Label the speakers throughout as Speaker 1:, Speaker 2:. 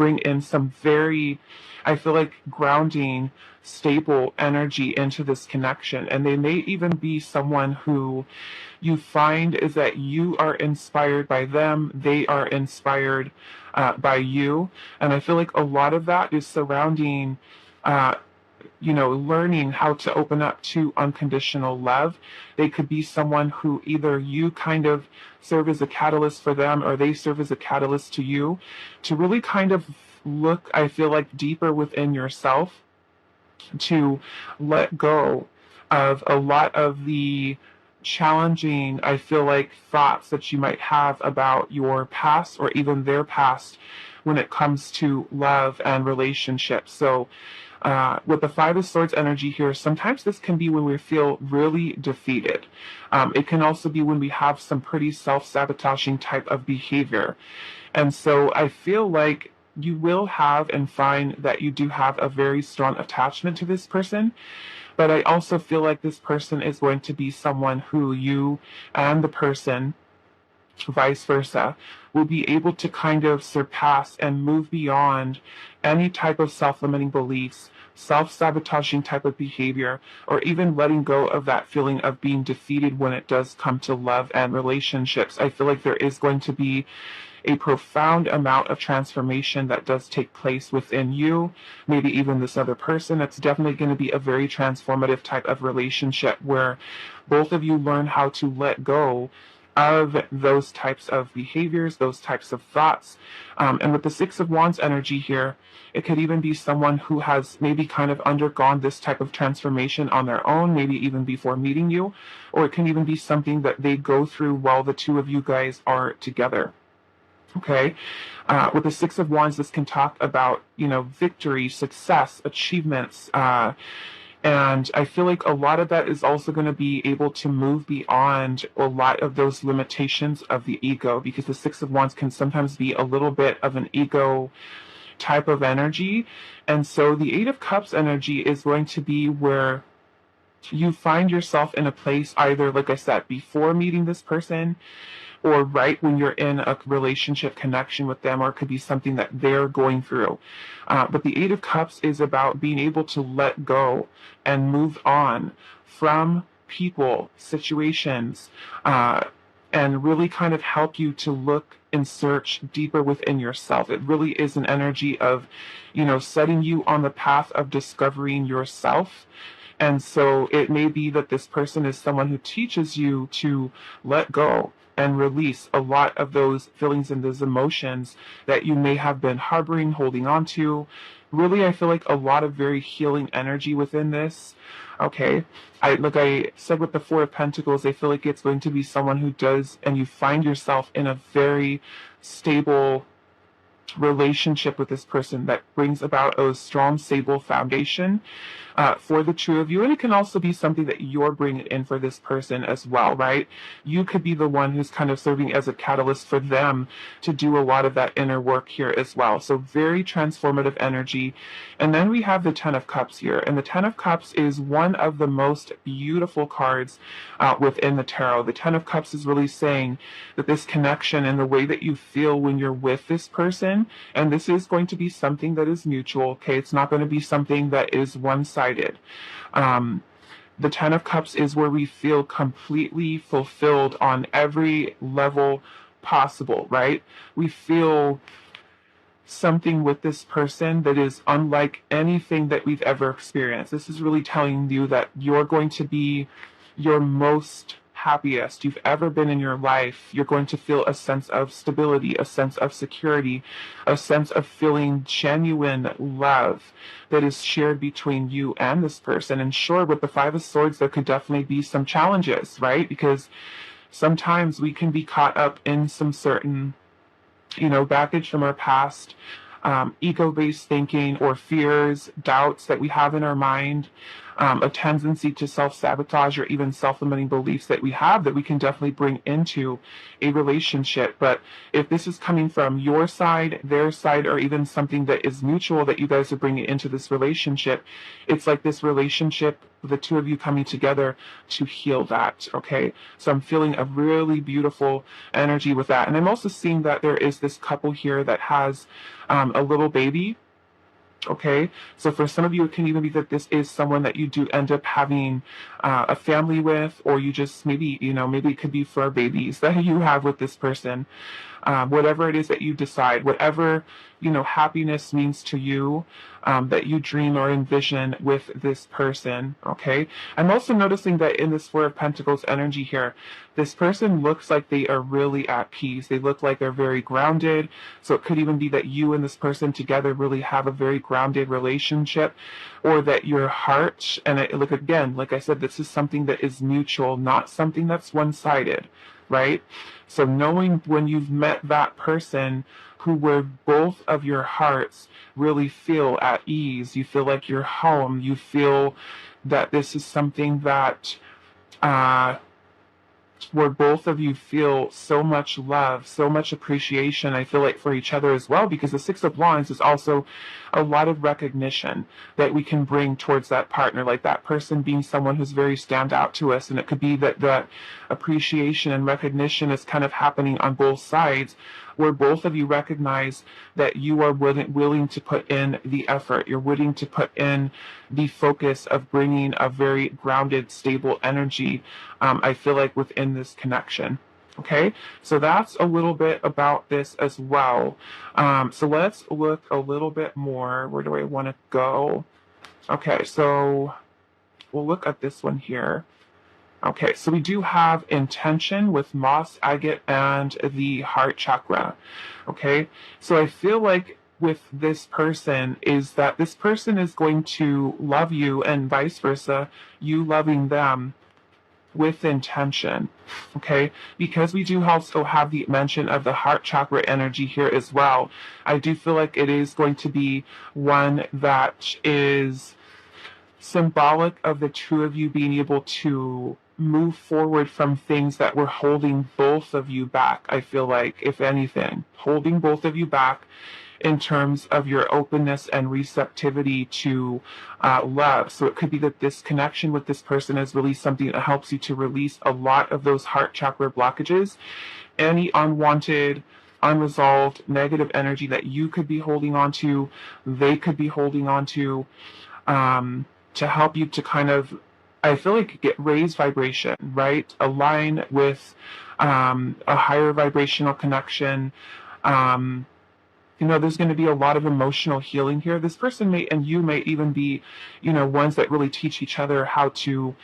Speaker 1: bring in some very, I feel like, grounding, stable energy into this connection. And they may even be someone who you find is that you are inspired by them, they are inspired by you. And I feel like a lot of that is surrounding learning how to open up to unconditional love. They could be someone who either you kind of serve as a catalyst for them, or they serve as a catalyst to you, to really kind of look, I feel like, deeper within yourself, to let go of a lot of the challenging, I feel like, thoughts that you might have about your past or even their past when it comes to love and relationships. So with the Five of Swords energy here, sometimes this can be when we feel really defeated. It can also be when we have some pretty self-sabotaging type of behavior. And so I feel like you will have and find that you do have a very strong attachment to this person. But I also feel like this person is going to be someone who you and the person, vice versa, will be able to kind of surpass and move beyond any type of self-limiting beliefs, self-sabotaging type of behavior, or even letting go of that feeling of being defeated when it does come to love and relationships. I feel like there is going to be a profound amount of transformation that does take place within you, maybe even this other person. It's definitely going to be a very transformative type of relationship where both of you learn how to let go of those types of behaviors, those types of thoughts. And with the Six of Wands energy here, it could even be someone who has maybe kind of undergone this type of transformation on their own, maybe even before meeting you, or it can even be something that they go through while the two of you guys are together. Okay, with the Six of Wands, this can talk about, victory, success, achievements, and I feel like a lot of that is also going to be able to move beyond a lot of those limitations of the ego, because the Six of Wands can sometimes be a little bit of an ego type of energy. And so the Eight of Cups energy is going to be where you find yourself in a place, either, like I said, before meeting this person, or right when you're in a relationship connection with them, or it could be something that they're going through. But the Eight of Cups is about being able to let go and move on from people, situations, and really kind of help you to look and search deeper within yourself. It really is an energy of, setting you on the path of discovering yourself. And so it may be that this person is someone who teaches you to let go and release a lot of those feelings and those emotions that you may have been harboring, holding on to. Really, I feel like a lot of very healing energy within this. Okay, like I said with the Four of Pentacles, I feel like it's going to be someone who does, and you find yourself in a very stable relationship with this person that brings about a strong, stable foundation for the two of you. And it can also be something that you're bringing in for this person as well, right? You could be the one who's kind of serving as a catalyst for them to do a lot of that inner work here as well. So very transformative energy. And then we have the Ten of Cups here. And the Ten of Cups is one of the most beautiful cards within the tarot. The Ten of Cups is really saying that this connection and the way that you feel when you're with this person, and this is going to be something that is mutual, okay? It's not going to be something that is one-sided. The Ten of Cups is where we feel completely fulfilled on every level possible, right? We feel something with this person that is unlike anything that we've ever experienced. This is really telling you that you're going to be your most happiest you've ever been in your life. You're going to feel a sense of stability, a sense of security, a sense of feeling genuine love that is shared between you and this person. And sure, with the Five of Swords, there could definitely be some challenges, right? Because sometimes we can be caught up in some certain, baggage from our past, ego-based thinking or fears, doubts that we have in our mind. a tendency to self-sabotage or even self-limiting beliefs that we have that we can definitely bring into a relationship. But if this is coming from your side, their side, or even something that is mutual that you guys are bringing into this relationship, it's like this relationship, the two of you coming together to heal that, okay? So I'm feeling a really beautiful energy with that. And I'm also seeing that there is this couple here that has a little baby. Okay, so for some of you, it can even be that this is someone that you do end up having a family with, or you just maybe, maybe it could be for babies that you have with this person. Whatever it is that you decide, whatever, happiness means to you, that you dream or envision with this person, okay? I'm also noticing that in this Four of Pentacles energy here, this person looks like they are really at peace. They look like they're very grounded. So it could even be that you and this person together really have a very grounded relationship, or that your heart, and look, again, like I said, this is something that is mutual, not something that's one-sided, right? So knowing when you've met that person where both of your hearts really feel at ease, you feel like you're home, you feel that this is something that where both of you feel so much love, so much appreciation, I feel like, for each other as well, because the Six of Wands is also a lot of recognition that we can bring towards that partner, like that person being someone who's very stand out to us. And it could be that that appreciation and recognition is kind of happening on both sides, where both of you recognize that you are willing to put in the effort. You're willing to put in the focus of bringing a very grounded, stable energy, I feel like, within this connection. Okay, so that's a little bit about this as well. So let's look a little bit more. Where do I want to go? Okay, so we'll look at this one here. Okay, so we do have intention with moss, agate, and the heart chakra. Okay, so I feel like with this person is that this person is going to love you and vice versa, you loving them with intention. Okay, because we do also have the mention of the heart chakra energy here as well. I do feel like it is going to be one that is symbolic of the two of you being able to move forward from things that were holding both of you back. I feel like, if anything, holding both of you back in terms of your openness and receptivity to love. So it could be that this connection with this person is really something that helps you to release a lot of those heart chakra blockages, any unwanted, unresolved negative energy that you could be holding on to, they could be holding on to help you to kind of, I feel like, get raised vibration, right? Align with a higher vibrational connection. There's going to be a lot of emotional healing here. This person may, and you may even be, ones that really teach each other how to,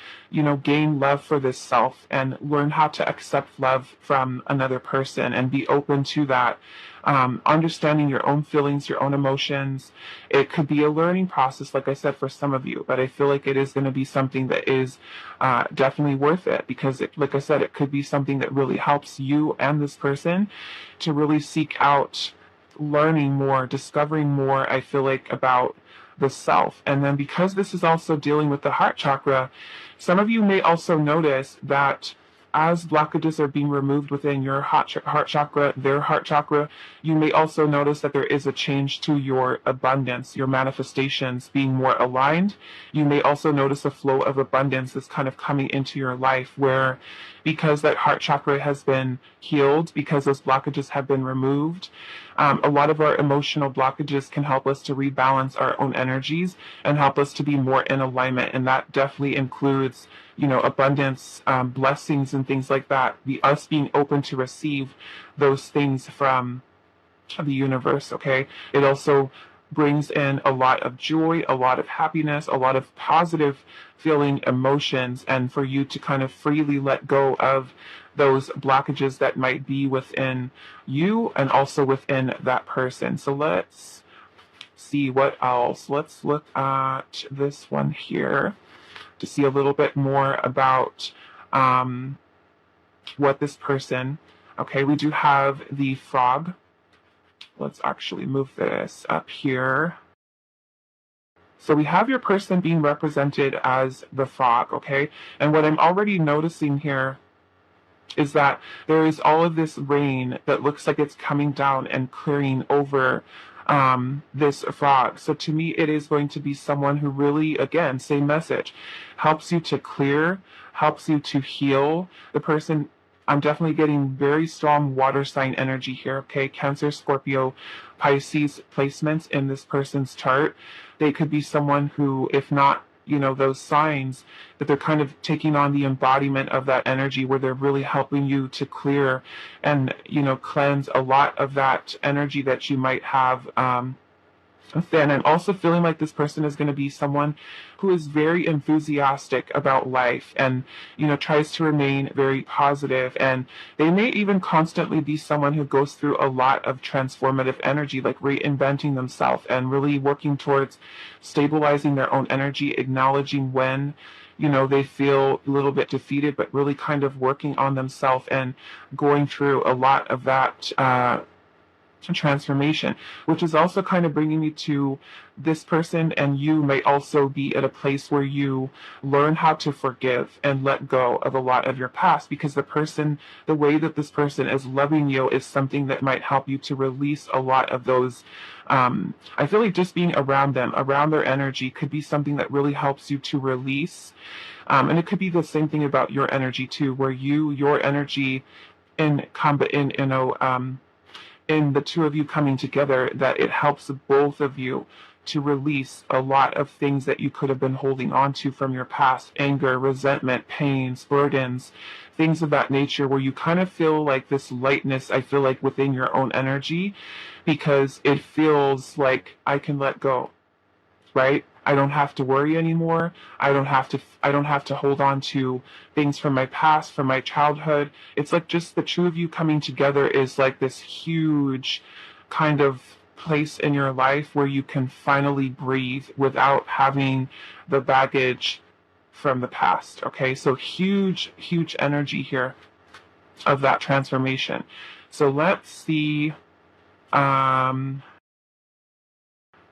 Speaker 1: gain love for this self and learn how to accept love from another person and be open to that. Understanding your own feelings, your own emotions. It could be a learning process, like I said, for some of you, but I feel like it is going to be something that is definitely worth it, because like I said, it could be something that really helps you and this person to really seek out learning more, discovering more, I feel like, about the self. And then because this is also dealing with the heart chakra, some of you may also notice that as blockages are being removed within your heart chakra, their heart chakra, you may also notice that there is a change to your abundance, your manifestations being more aligned. You may also notice a flow of abundance that's kind of coming into your life, where because that heart chakra has been healed, because those blockages have been removed, a lot of our emotional blockages can help us to rebalance our own energies and help us to be more in alignment. And that definitely includes, abundance, blessings, and things like that. Us being open to receive those things from the universe, okay? It also brings in a lot of joy, a lot of happiness, a lot of positive feeling emotions, and for you to kind of freely let go of those blockages that might be within you and also within that person. So let's see what else. Let's look at this one here to see a little bit more about what this person, okay, we do have the frog. Let's actually move this up here So we have your person being represented as the frog, okay? And what I'm already noticing here is that there is all of this rain that looks like it's coming down and clearing over this frog. So to me, it is going to be someone who really, again, same message, helps you to clear, helps you to heal. The person, I'm definitely getting very strong water sign energy here, okay? Cancer, Scorpio, Pisces placements in this person's chart. They could be someone who, if not, those signs, that they're kind of taking on the embodiment of that energy where they're really helping you to clear and, cleanse a lot of that energy that you might have then. I'm also feeling like this person is going to be someone who is very enthusiastic about life and, tries to remain very positive. And they may even constantly be someone who goes through a lot of transformative energy, like reinventing themselves and really working towards stabilizing their own energy, acknowledging when they feel a little bit defeated, but really kind of working on themselves and going through a lot of that transformation, which is also kind of bringing me to this person and you may also be at a place where you learn how to forgive and let go of a lot of your past, because the way that this person is loving you is something that might help you to release a lot of those. I feel like just being around them, around their energy, could be something that really helps you to release. And it could be the same thing about your energy too, where your energy in combat in the two of you coming together, that it helps both of you to release a lot of things that you could have been holding on to from your past: anger, resentment, pains, burdens, things of that nature, where you kind of feel like this lightness, I feel like, within your own energy, because it feels like I can let go, right? I don't have to worry anymore. I don't have to hold on to things from my past, from my childhood. It's like just the two of you coming together is like this huge kind of place in your life where you can finally breathe without having the baggage from the past. Okay, so huge energy here of that transformation. So let's see.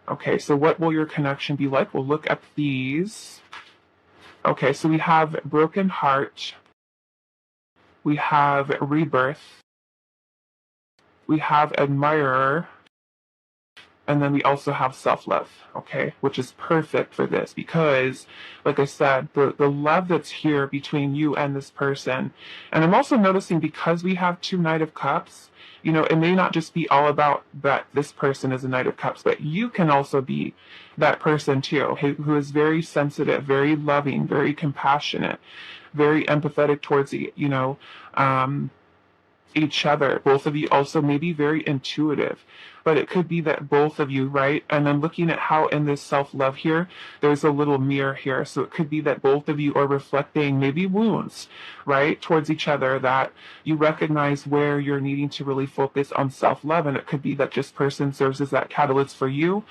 Speaker 1: Okay, so what will your connection be like? We'll look at these. Okay, so we have broken heart, we have rebirth, we have admirer, and then we also have self-love, okay, which is perfect for this because, like I said, the love that's here between you and this person. And I'm also noticing, because we have two Knight of Cups, it may not just be all about that this person is a Knight of Cups, but you can also be that person too, who is very sensitive, very loving, very compassionate, very empathetic towards each other. Both of you also may be very intuitive, but it could be that both of you, right? And then looking at how in this self-love here, there's a little mirror here. So it could be that both of you are reflecting maybe wounds, right, towards each other, that you recognize where you're needing to really focus on self-love. And it could be that this person serves as that catalyst for you,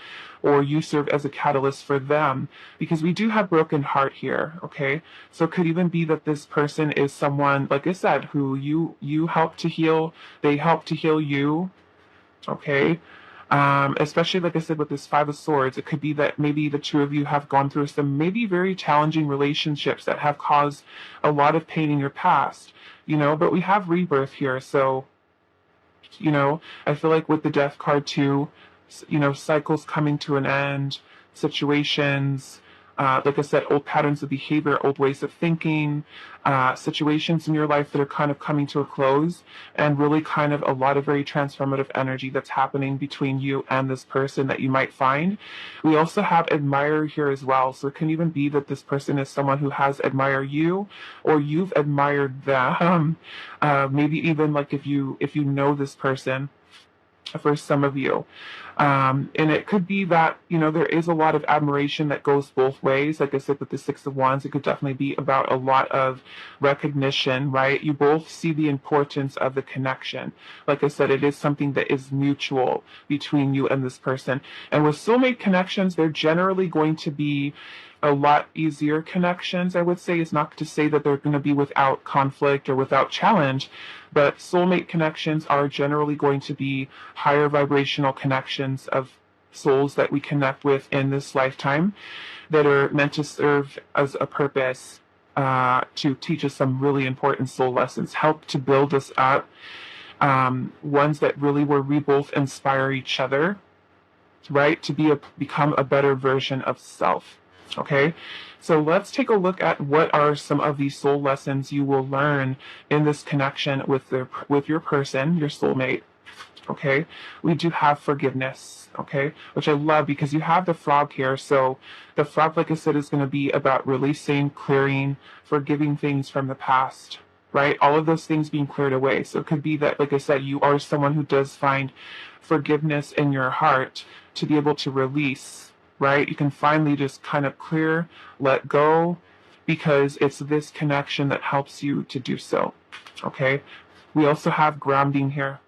Speaker 1: or you serve as a catalyst for them, because we do have broken heart here, okay? So it could even be that this person is someone, like I said, who you help to heal, they help to heal you, okay? Especially, like I said, with this Five of Swords, it could be that maybe the two of you have gone through some maybe very challenging relationships that have caused a lot of pain in your past, but we have rebirth here. So, I feel like with the Death card too, cycles coming to an end, situations, like I said, old patterns of behavior, old ways of thinking, situations in your life that are kind of coming to a close, and really kind of a lot of very transformative energy that's happening between you and this person that you might find. We also have admirer here as well. So it can even be that this person is someone who has admired you, or you've admired them. Maybe even like if you know this person, for some of you. And it could be that, there is a lot of admiration that goes both ways. Like I said, with the Six of Wands, it could definitely be about a lot of recognition, right? You both see the importance of the connection. Like I said, it is something that is mutual between you and this person. And with soulmate connections, they're generally going to be a lot easier connections, I would say. It's not to say that they're going to be without conflict or without challenge, but soulmate connections are generally going to be higher vibrational connections of souls that we connect with in this lifetime that are meant to serve as a purpose to teach us some really important soul lessons, help to build us up, ones that really where we both inspire each other, right, to become a better version of self. Okay, so let's take a look at what are some of these soul lessons you will learn in this connection with your person, your soulmate. Okay, we do have forgiveness, okay, which I love because you have the frog here. So the frog, like I said, is going to be about releasing, clearing, forgiving things from the past, right? All of those things being cleared away. So it could be that, like I said, you are someone who does find forgiveness in your heart to be able to release, right? You can finally just kind of clear, let go, because it's this connection that helps you to do so, okay? We also have grounding here.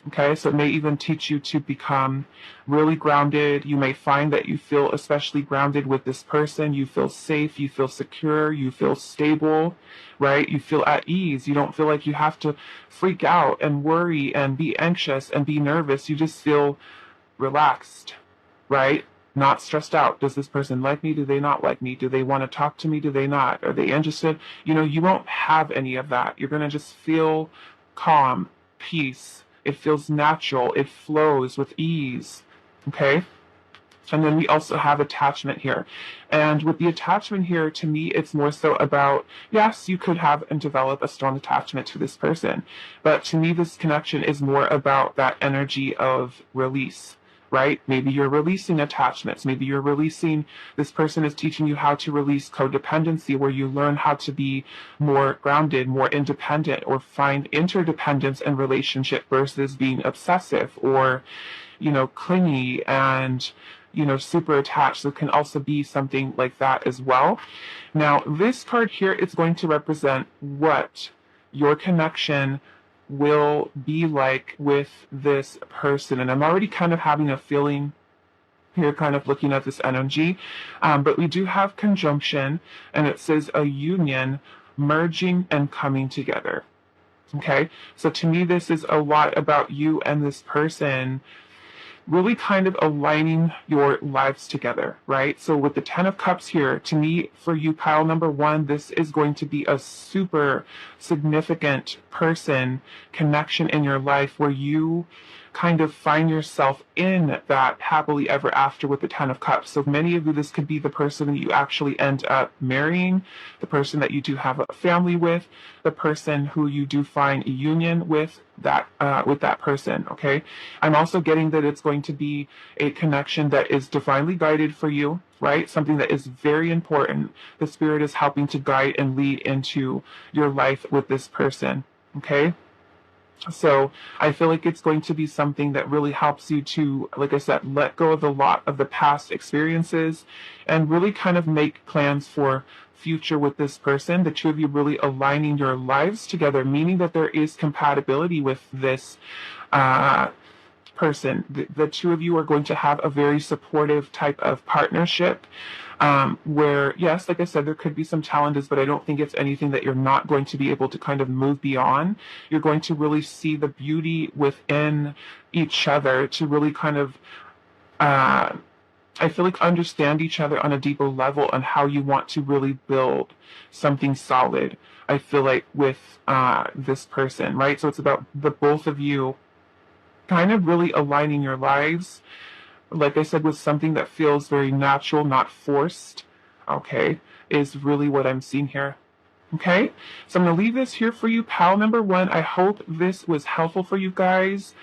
Speaker 1: Okay, so it may even teach you to become really grounded. You may find that you feel especially grounded with this person. You feel safe, you feel secure, you feel stable, right? You feel at ease. You don't feel like you have to freak out and worry and be anxious and be nervous. You just feel relaxed, right? Not stressed out. Does this person like me? Do they not like me? Do they want to talk to me? Do they not? Are they interested? You know, you won't have any of that. You're going to just feel calm, peace. It feels natural. It flows with ease. Okay? And then we also have attachment here. And with the attachment here, to me, it's more so about, yes, you could have and develop a strong attachment to this person. But to me, this connection is more about that energy of release, right? Maybe you're releasing attachments. Maybe you're releasing, this person is teaching you how to release codependency, where you learn how to be more grounded, more independent, or find interdependence in relationship versus being obsessive or, you know, clingy and, you know, super attached. So it can also be something like that as well. Now, this card here is going to represent what your connection will be like with this person. And I'm already kind of having a feeling here, kind of looking at this energy. But we do have conjunction, and it says a union, merging and coming together. Okay, so to me, this is a lot about you and this person really kind of aligning your lives together, right? So with the 10 of Cups here, to me, for you, pile number one, this is going to be a super significant person connection in your life where you kind of find yourself in that happily ever after with the 10 of Cups. So many of you, this could be the person that you actually end up marrying, the person that you do have a family with, the person who you do find a union with that person, okay? I'm also getting that it's going to be a connection that is divinely guided for you, right? Something that is very important. The Spirit is helping to guide and lead into your life with this person, okay? So I feel like it's going to be something that really helps you to, like I said, let go of a lot of the past experiences and really kind of make plans for future with this person. The two of you really aligning your lives together, meaning that there is compatibility with this person. The two of you are going to have a very supportive type of partnership. Where, yes, like I said, there could be some challenges, but I don't think it's anything that you're not going to be able to kind of move beyond. You're going to really see the beauty within each other to really kind of, I feel like, understand each other on a deeper level on how you want to really build something solid, I feel like, with this person, right? So it's about the both of you kind of really aligning your lives, like I said, with something that feels very natural, not forced, okay, is really what I'm seeing here. Okay, so I'm going to leave this here for you, pal number one. I hope this was helpful for you guys.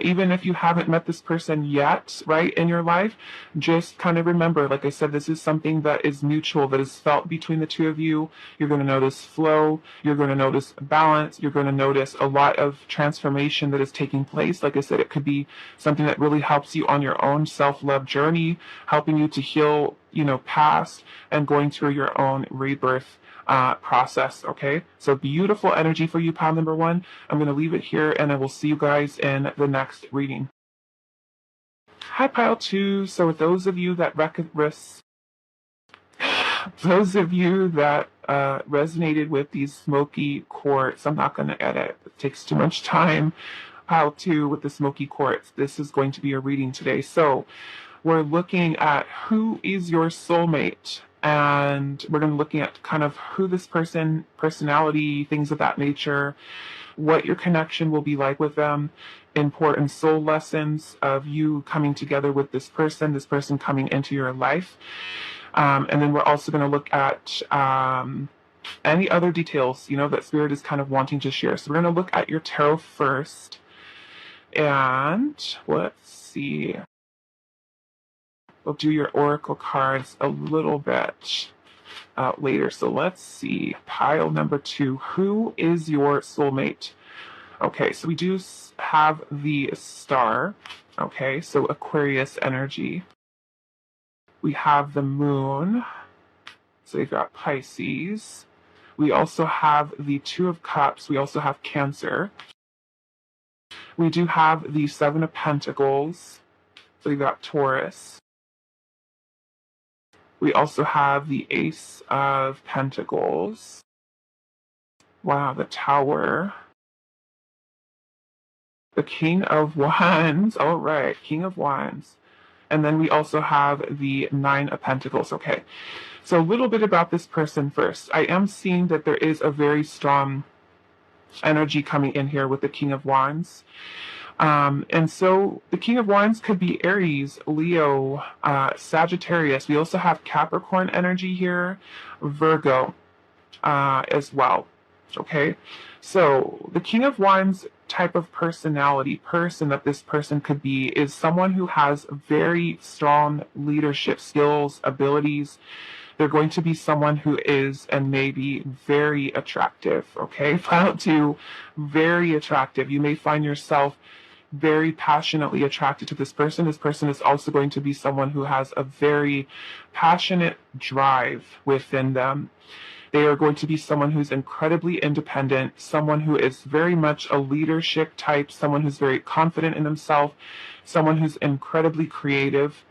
Speaker 1: Even if you haven't met this person yet, right, in your life, just kind of remember, like I said, this is something that is mutual, that is felt between the two of you. You're going to notice flow. You're going to notice balance. You're going to notice a lot of transformation that is taking place. Like I said, it could be something that really helps you on your own self-love journey, helping you to heal, you know, past and going through your own rebirth process, okay? So beautiful energy for you, pile number one. I'm going to leave it here, and I will see you guys in the next reading. Hi, pile two. So with those of you that resonated with these smoky quartz, I'm not going to edit. It takes too much time. Pile two with the smoky quartz. This is going to be a reading today. So we're looking at who is your soulmate. And we're going to be looking at kind of who this person, personality, things of that nature, what your connection will be like with them, important soul lessons of you coming together with this person coming into your life. And then we're also going to look at any other details, that Spirit is kind of wanting to share. So we're going to look at your tarot first. And let's see. We'll do your oracle cards a little bit later. So let's see. Pile number 2. Who is your soulmate? Okay, so we do have the star. Okay, so Aquarius energy. We have the moon. So you've got Pisces. We also have the 2 of Cups. We also have Cancer. We do have the 7 of Pentacles. So you've got Taurus. We also have the Ace of Pentacles. Wow, the Tower. The King of Wands. All right, King of Wands. And then we also have the 9 of Pentacles. Okay, so a little bit about this person first. I am seeing that there is a very strong energy coming in here with the King of Wands. And so the King of Wands could be Aries, Leo, Sagittarius. We also have Capricorn energy here, Virgo as well. Okay, so the King of Wands type of person that this person could be is someone who has very strong leadership skills, abilities. They're going to be someone who is and may be very attractive. Okay, file 2, very attractive. You may find yourself very passionately attracted to this person. This person is also going to be someone who has a very passionate drive within them. They are going to be someone who's incredibly independent, someone who is very much a leadership type, someone who's very confident in themselves, someone who's incredibly creative.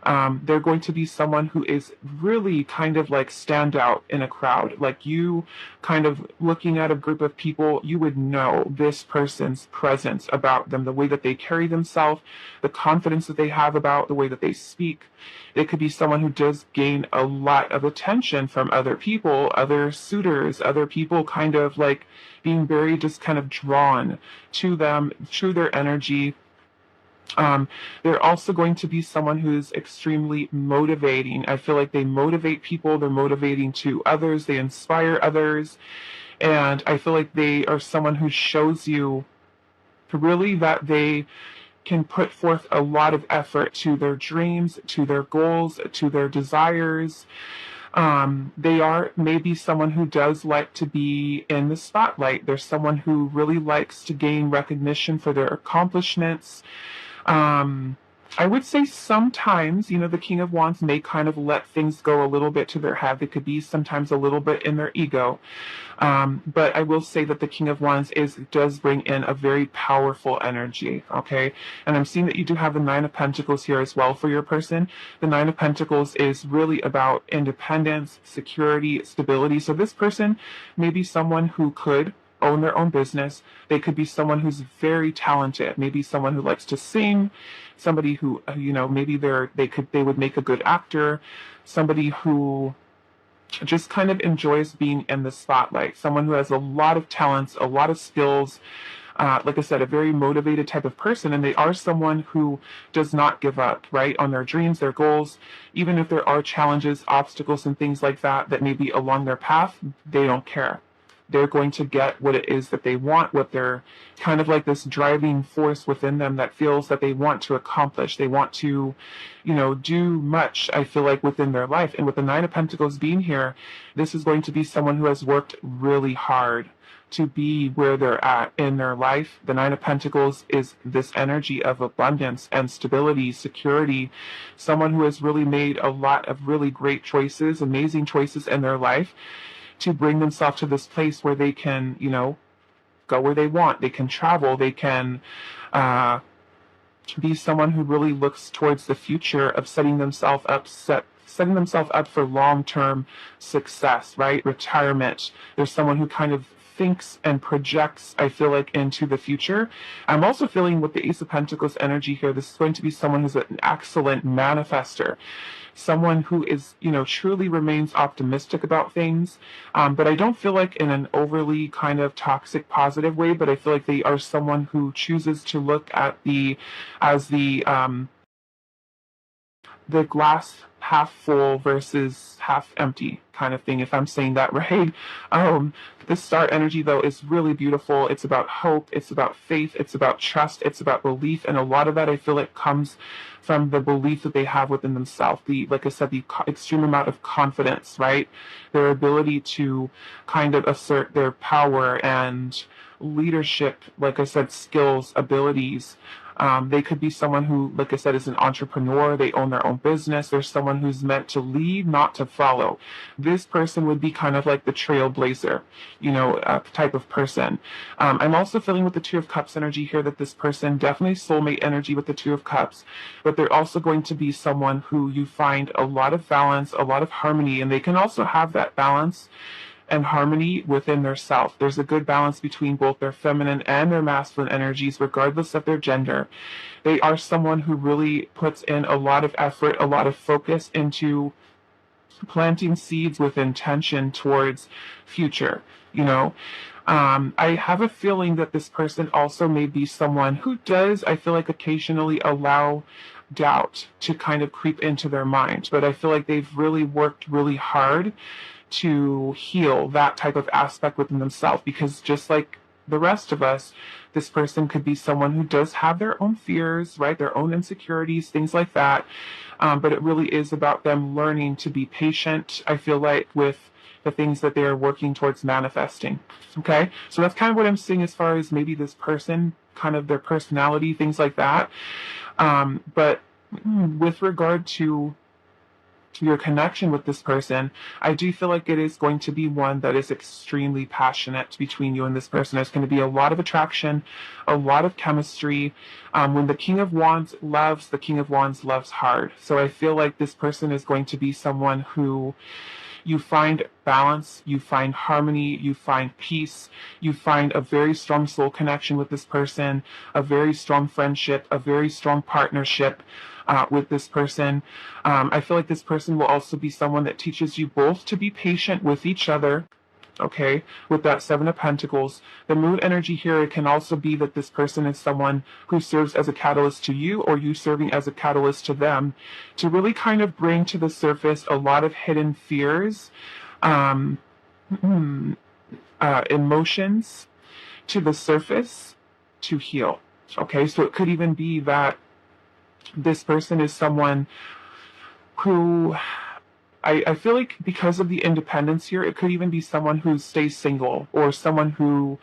Speaker 1: They're going to be someone who is really kind of like stand out in a crowd. Like you kind of looking at a group of people, you would know this person's presence about them, the way that they carry themselves, the confidence that they have about the way that they speak. It could be someone who does gain a lot of attention from other people, other suitors, other people kind of like being very just kind of drawn to them, to their energy. They're also going to be someone who's extremely motivating. I feel like they motivate people, they're motivating to others, they inspire others, and I feel like they are someone who shows you really that they can put forth a lot of effort to their dreams, to their goals, to their desires. They are maybe someone who does like to be in the spotlight. They're someone who really likes to gain recognition for their accomplishments. I would say sometimes, the King of Wands may kind of let things go a little bit to their head. They could be sometimes a little bit in their ego. But I will say that the King of Wands does bring in a very powerful energy, okay? And I'm seeing that you do have the 9 of Pentacles here as well for your person. The 9 of Pentacles is really about independence, security, stability. So this person may be someone who could own their own business. They could be someone who's very talented, maybe someone who likes to sing, somebody who maybe they would make a good actor, somebody who just kind of enjoys being in the spotlight, someone who has a lot of talents, a lot of skills, like I said, a very motivated type of person. And they are someone who does not give up, right, on their dreams, their goals. Even if there are challenges, obstacles, and things like that may be along their path, they don't care. They're going to get what it is that they want, what they're kind of like this driving force within them that feels that they want to accomplish. They want to, do much, I feel like, within their life. And with the 9 of Pentacles being here, this is going to be someone who has worked really hard to be where they're at in their life. The 9 of Pentacles is this energy of abundance and stability, security, someone who has really made a lot of really great choices, amazing choices in their life, to bring themselves to this place where they can, go where they want. They can travel. They can be someone who really looks towards the future of setting themselves up for long-term success, right? Retirement. There's someone who kind of thinks and projects, I feel like, into the future. I'm also feeling with the Ace of Pentacles energy here, this is going to be someone who's an excellent manifester, someone who is, truly remains optimistic about things. But I don't feel like in an overly kind of toxic positive way, but I feel like they are someone who chooses to look at the glass half full versus half empty kind of thing, if I'm saying that right. This star energy, though, is really beautiful. It's about hope, it's about faith, it's about trust, it's about belief, and a lot of that I feel like comes from the belief that they have within themselves. Like I said, the extreme amount of confidence, right? Their ability to kind of assert their power and leadership, like I said, skills, abilities. They could be someone who, like I said, is an entrepreneur. They own their own business. There's someone who's meant to lead, not to follow. This person would be kind of like the trailblazer, type of person. I'm also feeling with the Two of Cups energy here that this person, definitely soulmate energy with the Two of Cups, but they're also going to be someone who you find a lot of balance, a lot of harmony, and they can also have that balance and harmony within their self. There's a good balance between both their feminine and their masculine energies, regardless of their gender. They are someone who really puts in a lot of effort, a lot of focus into planting seeds with intention towards future, I have a feeling that this person also may be someone who does, I feel like, occasionally allow doubt to kind of creep into their mind, but I feel like they've really worked really hard to heal that type of aspect within themselves, because just like the rest of us, this person could be someone who does have their own fears, right? Their own insecurities, things like that. But it really is about them learning to be patient, I feel like, with the things that they are working towards manifesting. Okay? So that's kind of what I'm seeing as far as maybe this person, kind of their personality, things like that. But with regard to your connection with this person, I do feel like it is going to be one that is extremely passionate between you and this person. There's going to be a lot of attraction, a lot of chemistry. When the King of Wands loves, the King of Wands loves hard. So I feel like this person is going to be someone who you find balance, you find harmony, you find peace, you find a very strong soul connection with this person, a very strong friendship, a very strong partnership with this person. I feel like this person will also be someone that teaches you both to be patient with each other. Okay, with that Seven of Pentacles, the Moon energy here, it can also be that this person is someone who serves as a catalyst to you, or you serving as a catalyst to them, to really kind of bring to the surface a lot of hidden fears, emotions to the surface to heal. Okay, so it could even be that this person is someone who, I feel like because of the independence here, it could even be someone who stays single, or someone who,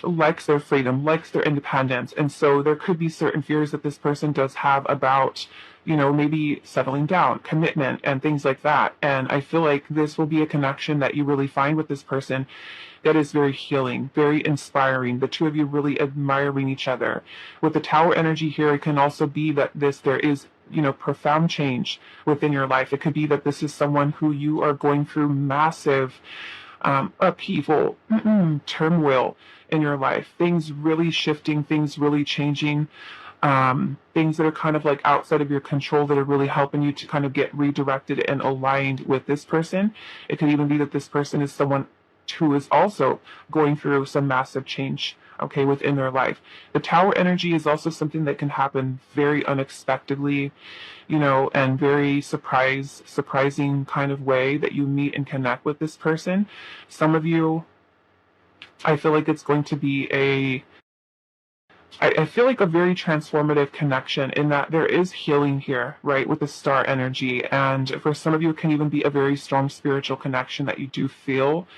Speaker 1: likes their freedom, likes their independence. And so there could be certain fears that this person does have about, maybe settling down, commitment, and things like that. And I feel like this will be a connection that you really find with this person that is very healing, very inspiring. The two of you really admiring each other. With the Tower energy here, it can also be that there is, profound change within your life. It could be that this is someone who you are going through massive upheaval, turmoil in your life. Things really shifting, things really changing. Things that are kind of like outside of your control that are really helping you to kind of get redirected and aligned with this person. It could even be that this person is someone who is also going through some massive change, okay, within their life. The Tower energy is also something that can happen very unexpectedly, and very surprising kind of way that you meet and connect with this person. Some of you, I feel like it's going to be I feel like a very transformative connection, in that there is healing here, right, with the star energy. And for some of you, it can even be a very strong spiritual connection that you do feel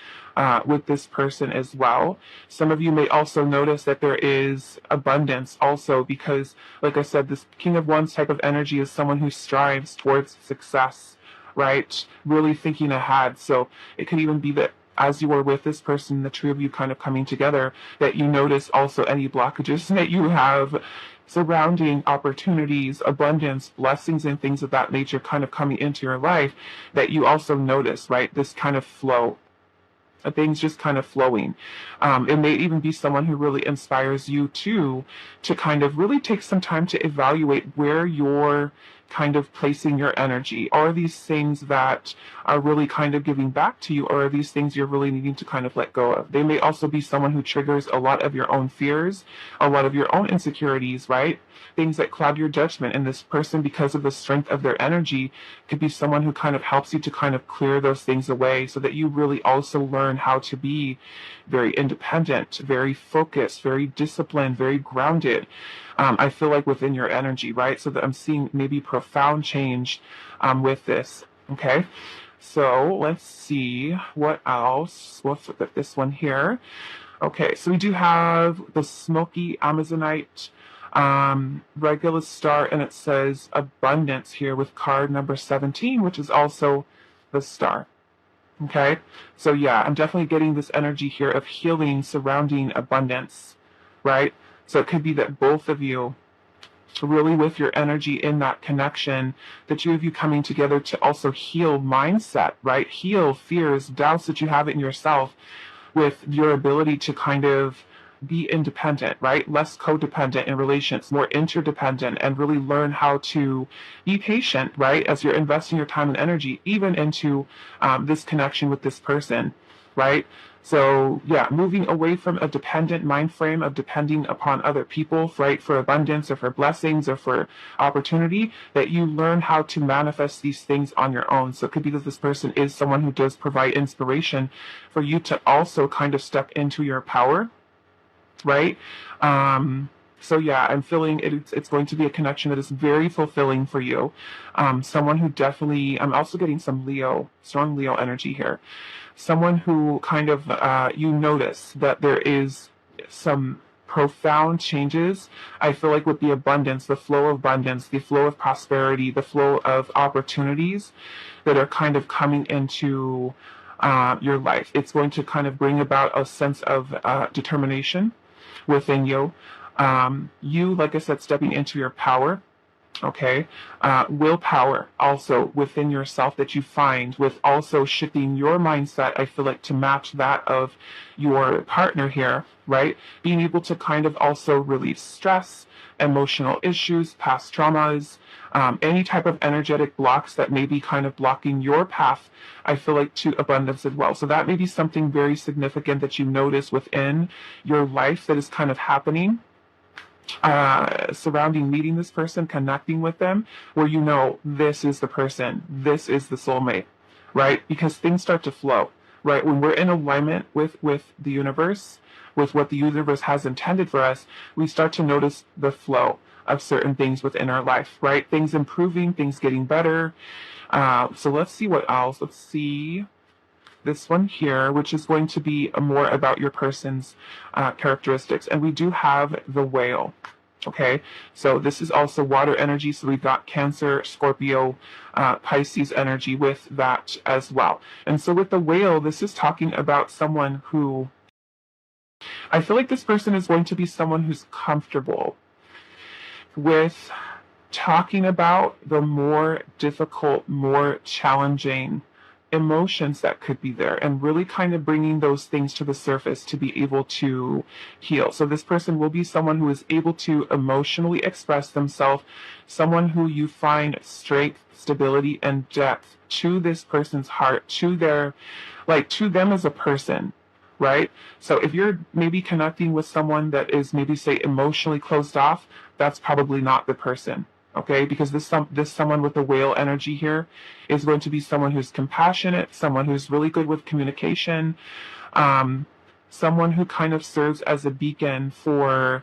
Speaker 1: with this person as well. Some of you may also notice that there is abundance also, because, like I said, this King of Wands type of energy is someone who strives towards success, right? Really thinking ahead. So it could even be that as you are with this person, the two of you kind of coming together, that you notice also any blockages that you have surrounding opportunities, abundance, blessings, and things of that nature kind of coming into your life, that you also notice, right? This kind of flow. things just kind of flowing. It may even be someone who really inspires you too, to kind of really take some time to evaluate where you're kind of placing your energy. Are these things that are really kind of giving back to you, or are these things you're really needing to kind of let go of? They may also be someone who triggers a lot of your own fears, a lot of your own insecurities, right? Things that cloud your judgment. And this person, because of the strength of their energy, could be someone who kind of helps you to kind of clear those things away, so that you really also learn how to be very independent, very focused, very disciplined, very grounded. I feel like within your energy, right? So that I'm seeing maybe profound change with this. Okay. So let's see what else. Let's look at this one here. Okay, so we do have the smoky Amazonite regular star, and it says abundance here with card number 17, which is also the star. Okay, so yeah, I'm definitely getting this energy here of healing surrounding abundance, right? So it could be that both of you, really with your energy in that connection, the two of you coming together to also heal mindset, right? Heal fears, doubts that you have in yourself, with your ability to kind of be independent, right? Less codependent in relations, more interdependent, and really learn how to be patient, right? As you're investing your time and energy, even into this connection with this person, right? So yeah, moving away from a dependent mind frame of depending upon other people, right, for abundance or for blessings or for opportunity, that you learn how to manifest these things on your own. So it could be that this person is someone who does provide inspiration for you to also kind of step into your power, right? So yeah, I'm feeling it's going to be a connection that is very fulfilling for you. Someone who definitely, I'm also getting some Leo, strong Leo energy here. Someone who kind of, you notice that there is some profound changes. I feel like with the abundance, the flow of abundance, the flow of prosperity, the flow of opportunities that are kind of coming into your life. It's going to kind of bring about a sense of determination within you. You, like I said, stepping into your power. Okay. Willpower also within yourself that you find, with also shifting your mindset, I feel like, to match that of your partner here, right? Being able to kind of also release stress, emotional issues, past traumas, any type of energetic blocks that may be kind of blocking your path, I feel like, to abundance as well. So that may be something very significant that you notice within your life that is kind of happening surrounding meeting this person, connecting with them, where you know this is the person, this is the soulmate, right? Because things start to flow, right? When we're in alignment with the universe, with what the universe has intended for us, we start to notice the flow of certain things within our life, right? Things improving, things getting better. So let's see what else. Let's see this one here, which is going to be more about your person's characteristics. And we do have the whale. Okay, so this is also water energy. So we've got Cancer, Scorpio, Pisces energy with that as well. And so with the whale, this is talking about someone who, I feel like this person is going to be someone who's comfortable with talking about the more difficult, more challenging emotions that could be there, and really kind of bringing those things to the surface to be able to heal. So this person will be someone who is able to emotionally express themselves, someone who you find strength, stability, and depth to this person's heart, to their, like, to them as a person, right? So if you're maybe connecting with someone that is maybe, say, emotionally closed off, that's probably not the person. Okay, because this someone with the whale energy here is going to be someone who's compassionate, someone who's really good with communication, someone who kind of serves as a beacon for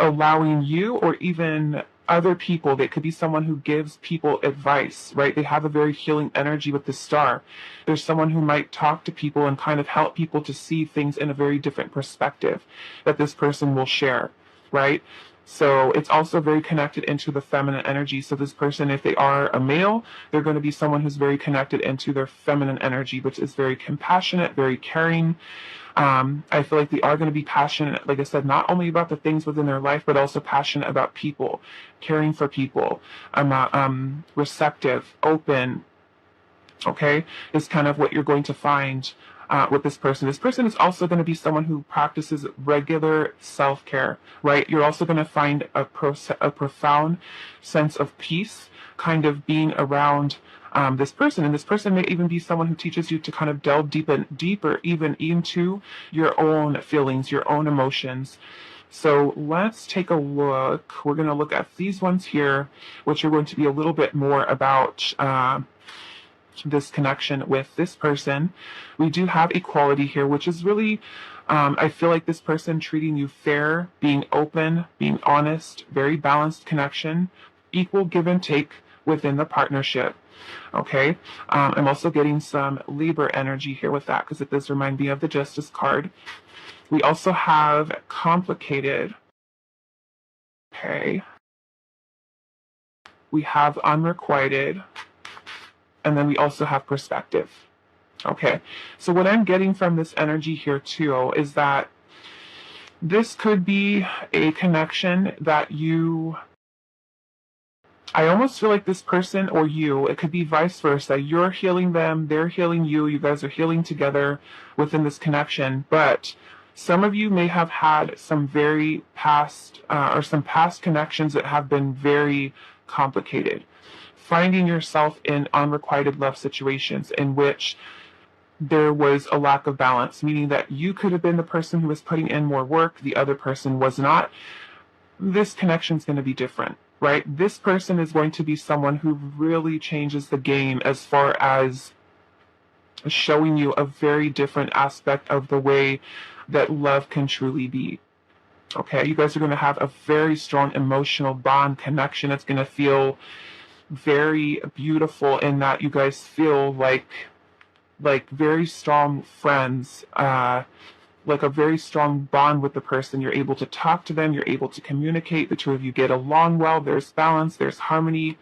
Speaker 1: allowing you, or even other people. They could be someone who gives people advice, right? They have a very healing energy with the star. There's someone who might talk to people and kind of help people to see things in a very different perspective that this person will share, right? So it's also very connected into the feminine energy. So this person, if they are a male, they're going to be someone who's very connected into their feminine energy, which is very compassionate, very caring. I feel like they are going to be passionate, like I said, not only about the things within their life, but also passionate about people, caring for people, receptive, open. Okay, is kind of what you're going to find with this person. This person is also going to be someone who practices regular self-care, right? You're also going to find a profound sense of peace kind of being around this person. And this person may even be someone who teaches you to kind of delve deeper even into your own feelings, your own emotions. So let's take a look. We're going to look at these ones here, which are going to be a little bit more about this connection with this person. We do have equality here, which is really, I feel like this person treating you fair, being open, being honest, very balanced connection, equal give and take within the partnership. Okay, I'm also getting some Libra energy here with that because it does remind me of the Justice card. We also have complicated. Okay. We have unrequited. And then we also have perspective. Okay. So what I'm getting from this energy here too is that this could be a connection that I almost feel like this person or you, it could be vice versa. You're healing them, they're healing you, you guys are healing together within this connection. But some of you may have had some very past or some past connections that have been very complicated. Finding yourself in unrequited love situations in which there was a lack of balance, meaning that you could have been the person who was putting in more work, the other person was not. This connection is going to be different, right? This person is going to be someone who really changes the game as far as showing you a very different aspect of the way that love can truly be. Okay, you guys are going to have a very strong emotional bond connection. It's going to feel very beautiful in that you guys feel like very strong friends, like a very strong bond with the person. You're able to talk to them, you're able to communicate, the two of you get along well, there's balance, there's harmony,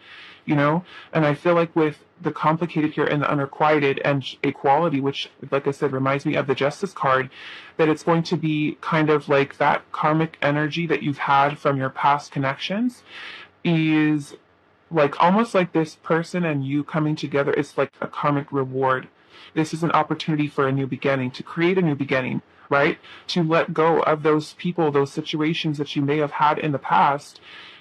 Speaker 1: you know? And I feel like with the complicated here and the unrequited and equality, which, like I said, reminds me of the Justice card, that it's going to be kind of like that karmic energy that you've had from your past connections is like almost like this person and you coming together. It's like a karmic reward. This is an opportunity for a new beginning, to create a new beginning, right? To let go of those people, those situations that you may have had in the past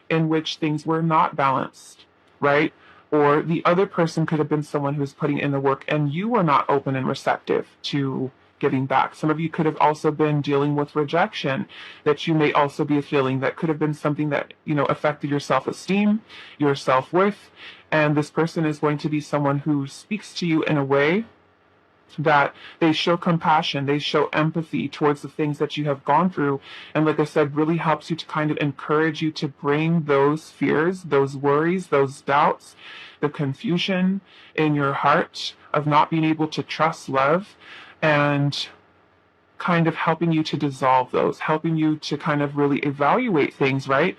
Speaker 1: in which things were not balanced, right? Or the other person could have been someone who's putting in the work and you were not open and receptive to giving back. Some of you could have also been dealing with rejection that you may also be feeling. That could have been something that, you know, affected your self-esteem, your self-worth. And this person is going to be someone who speaks to you in a way that they show compassion, they show empathy towards the things that you have gone through. And like I said, really helps you to kind of encourage you to bring those fears, those worries, those doubts, the confusion in your heart of not being able to trust love, and kind of helping you to dissolve those, helping you to kind of really evaluate things, right?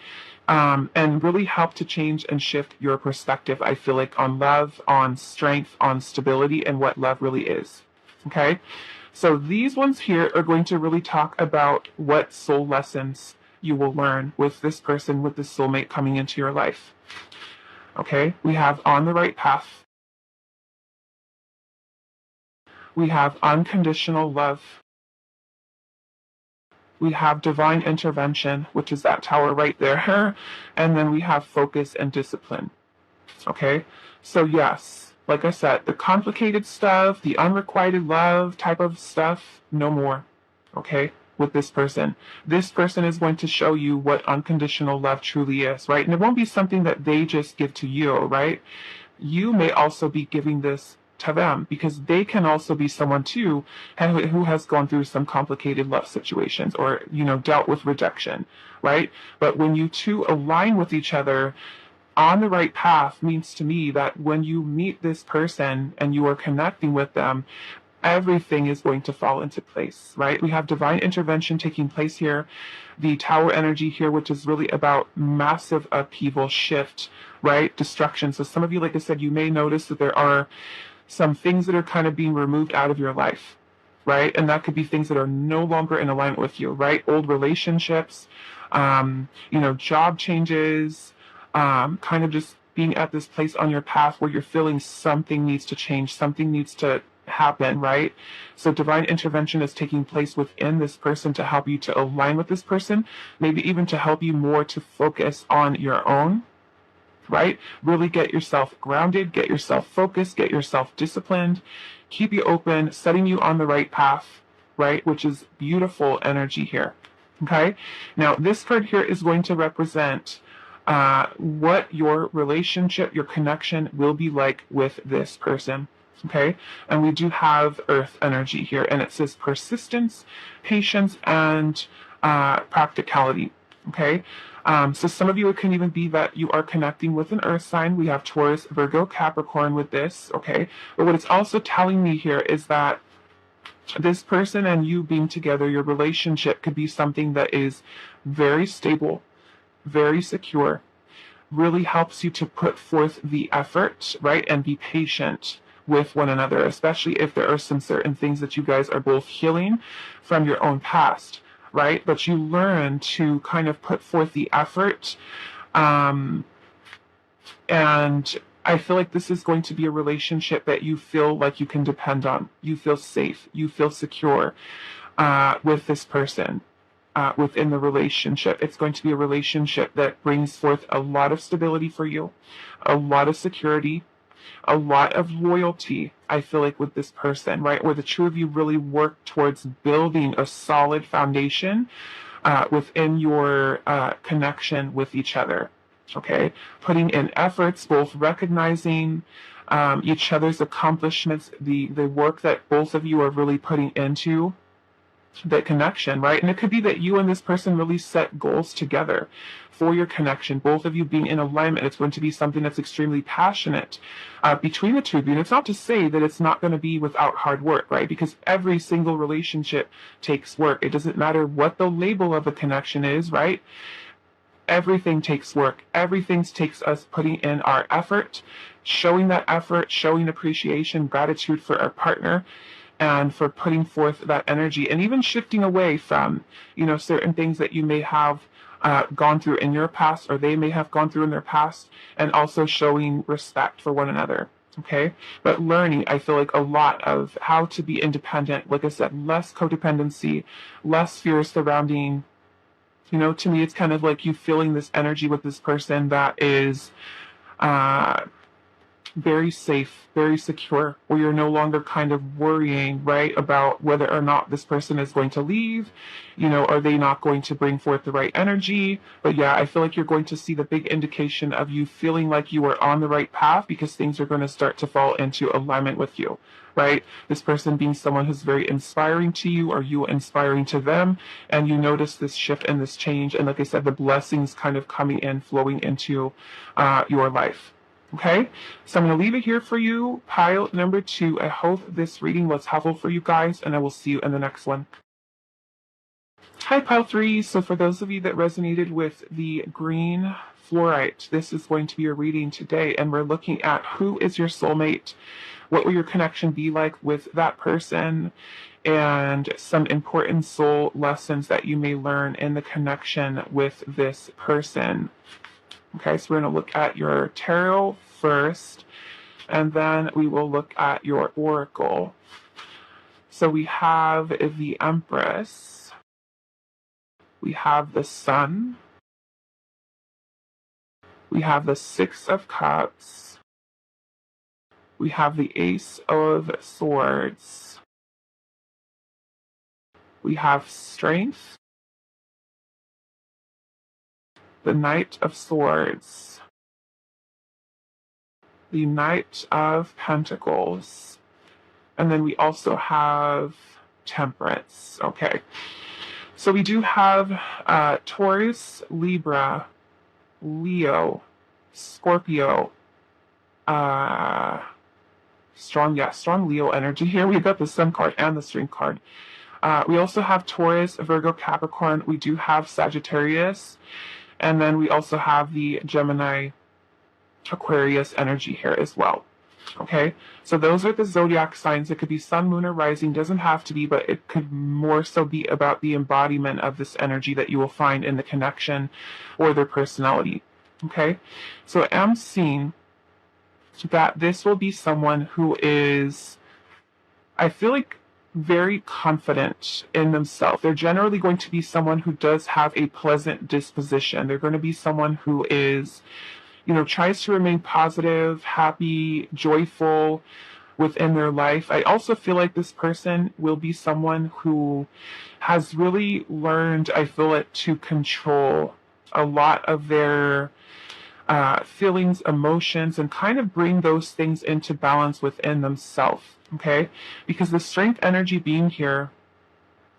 Speaker 1: And really help to change and shift your perspective, I feel like, on love, on strength, on stability, and what love really is. Okay? So these ones here are going to really talk about what soul lessons you will learn with this person, with this soulmate coming into your life. Okay? We have on the right path. We have unconditional love. We have divine intervention, which is that tower right there. And then we have focus and discipline. Okay? So yes, like I said, the complicated stuff, the unrequited love type of stuff, no more. Okay? With this person. This person is going to show you what unconditional love truly is, right? And it won't be something that they just give to you, right? You may also be giving this to them, because they can also be someone too who has gone through some complicated love situations, or, you know, dealt with rejection, right? But when you two align with each other on the right path, means to me that when you meet this person and you are connecting with them, everything is going to fall into place, right? We have divine intervention taking place here, the tower energy here, which is really about massive upheaval, shift, right? Destruction. So some of you, like I said, you may notice that there are some things that are kind of being removed out of your life, right? And that could be things that are no longer in alignment with you, right? Old relationships, you know, job changes, kind of just being at this place on your path where you're feeling something needs to change, something needs to happen, right? So divine intervention is taking place within this person to help you to align with this person, maybe even to help you more to focus on your own, right? Really get yourself grounded, get yourself focused, get yourself disciplined, keep you open, setting you on the right path, right? Which is beautiful energy here. Okay. Now, this card here is going to represent what your relationship, your connection will be like with this person. Okay. And we do have earth energy here, and it says persistence, patience, and practicality. Okay. So some of you, it can even be that you are connecting with an earth sign. We have Taurus, Virgo, Capricorn with this. Okay. But what it's also telling me here is that this person and you being together, your relationship could be something that is very stable, very secure, really helps you to put forth the effort, right? And be patient with one another, especially if there are some certain things that you guys are both healing from your own past, right? But you learn to kind of put forth the effort. And I feel like this is going to be a relationship that you feel like you can depend on. You feel safe. You feel secure with this person within the relationship. It's going to be a relationship that brings forth a lot of stability for you, a lot of security, a lot of loyalty, I feel like, with this person, right? Where the two of you really work towards building a solid foundation within your connection with each other. Okay, putting in efforts, both recognizing each other's accomplishments, the work that both of you are really putting into that connection, right? And it could be that you and this person really set goals together for your connection, both of you being in alignment. It's going to be something that's extremely passionate between the two of you. And it's not to say that it's not going to be without hard work, right? Because every single relationship takes work. It doesn't matter what the label of a connection is, right? Everything takes work. Everything takes us putting in our effort, showing that effort, showing appreciation, gratitude for our partner, and for putting forth that energy, and even shifting away from, certain things that you may have gone through in your past, or they may have gone through in their past, and also showing respect for one another. Okay, but learning, I feel like, a lot of how to be independent. Like I said, less codependency, less fear surrounding. To me, it's kind of like you feeling this energy with this person that is very safe, very secure, where you're no longer kind of worrying, right, about whether or not this person is going to leave, are they not going to bring forth the right energy? But yeah, I feel like you're going to see the big indication of you feeling like you are on the right path, because things are going to start to fall into alignment with you, right? This person being someone who's very inspiring to you, or you inspiring to them, and you notice this shift and this change, and like I said, the blessings kind of coming in, flowing into your life. Okay, so I'm going to leave it here for you, pile number 2. I hope this reading was helpful for you guys, and I will see you in the next one. Hi, pile 3. So for those of you that resonated with the green fluorite, this is going to be your reading today, and we're looking at who is your soulmate, what will your connection be like with that person, and some important soul lessons that you may learn in the connection with this person. Okay, so we're going to look at your tarot first, and then we will look at your oracle. So we have the Empress, we have the Sun, we have the Six of Cups, we have the Ace of Swords, we have Strength, the Knight of Swords, the Knight of Pentacles, and then we also have Temperance. Okay, so we do have Taurus, Libra, Leo, Scorpio, strong Leo energy here. We've got the Sun card and the Strength card. We also have Taurus, Virgo, Capricorn. We do have Sagittarius, and then we also have the Gemini, Aquarius energy here as well. Okay, so those are the zodiac signs. It could be sun, moon, or rising. Doesn't have to be, but it could more so be about the embodiment of this energy that you will find in the connection or their personality. Okay, so I'm seeing that this will be someone who is I feel like very confident in themselves. They're generally going to be someone who does have a pleasant disposition. They're going to be someone who is, tries to remain positive, happy, joyful within their life. I also feel like this person will be someone who has really learned, I feel it, to control a lot of their feelings, emotions, and kind of bring those things into balance within themselves. Okay? Because the strength energy being here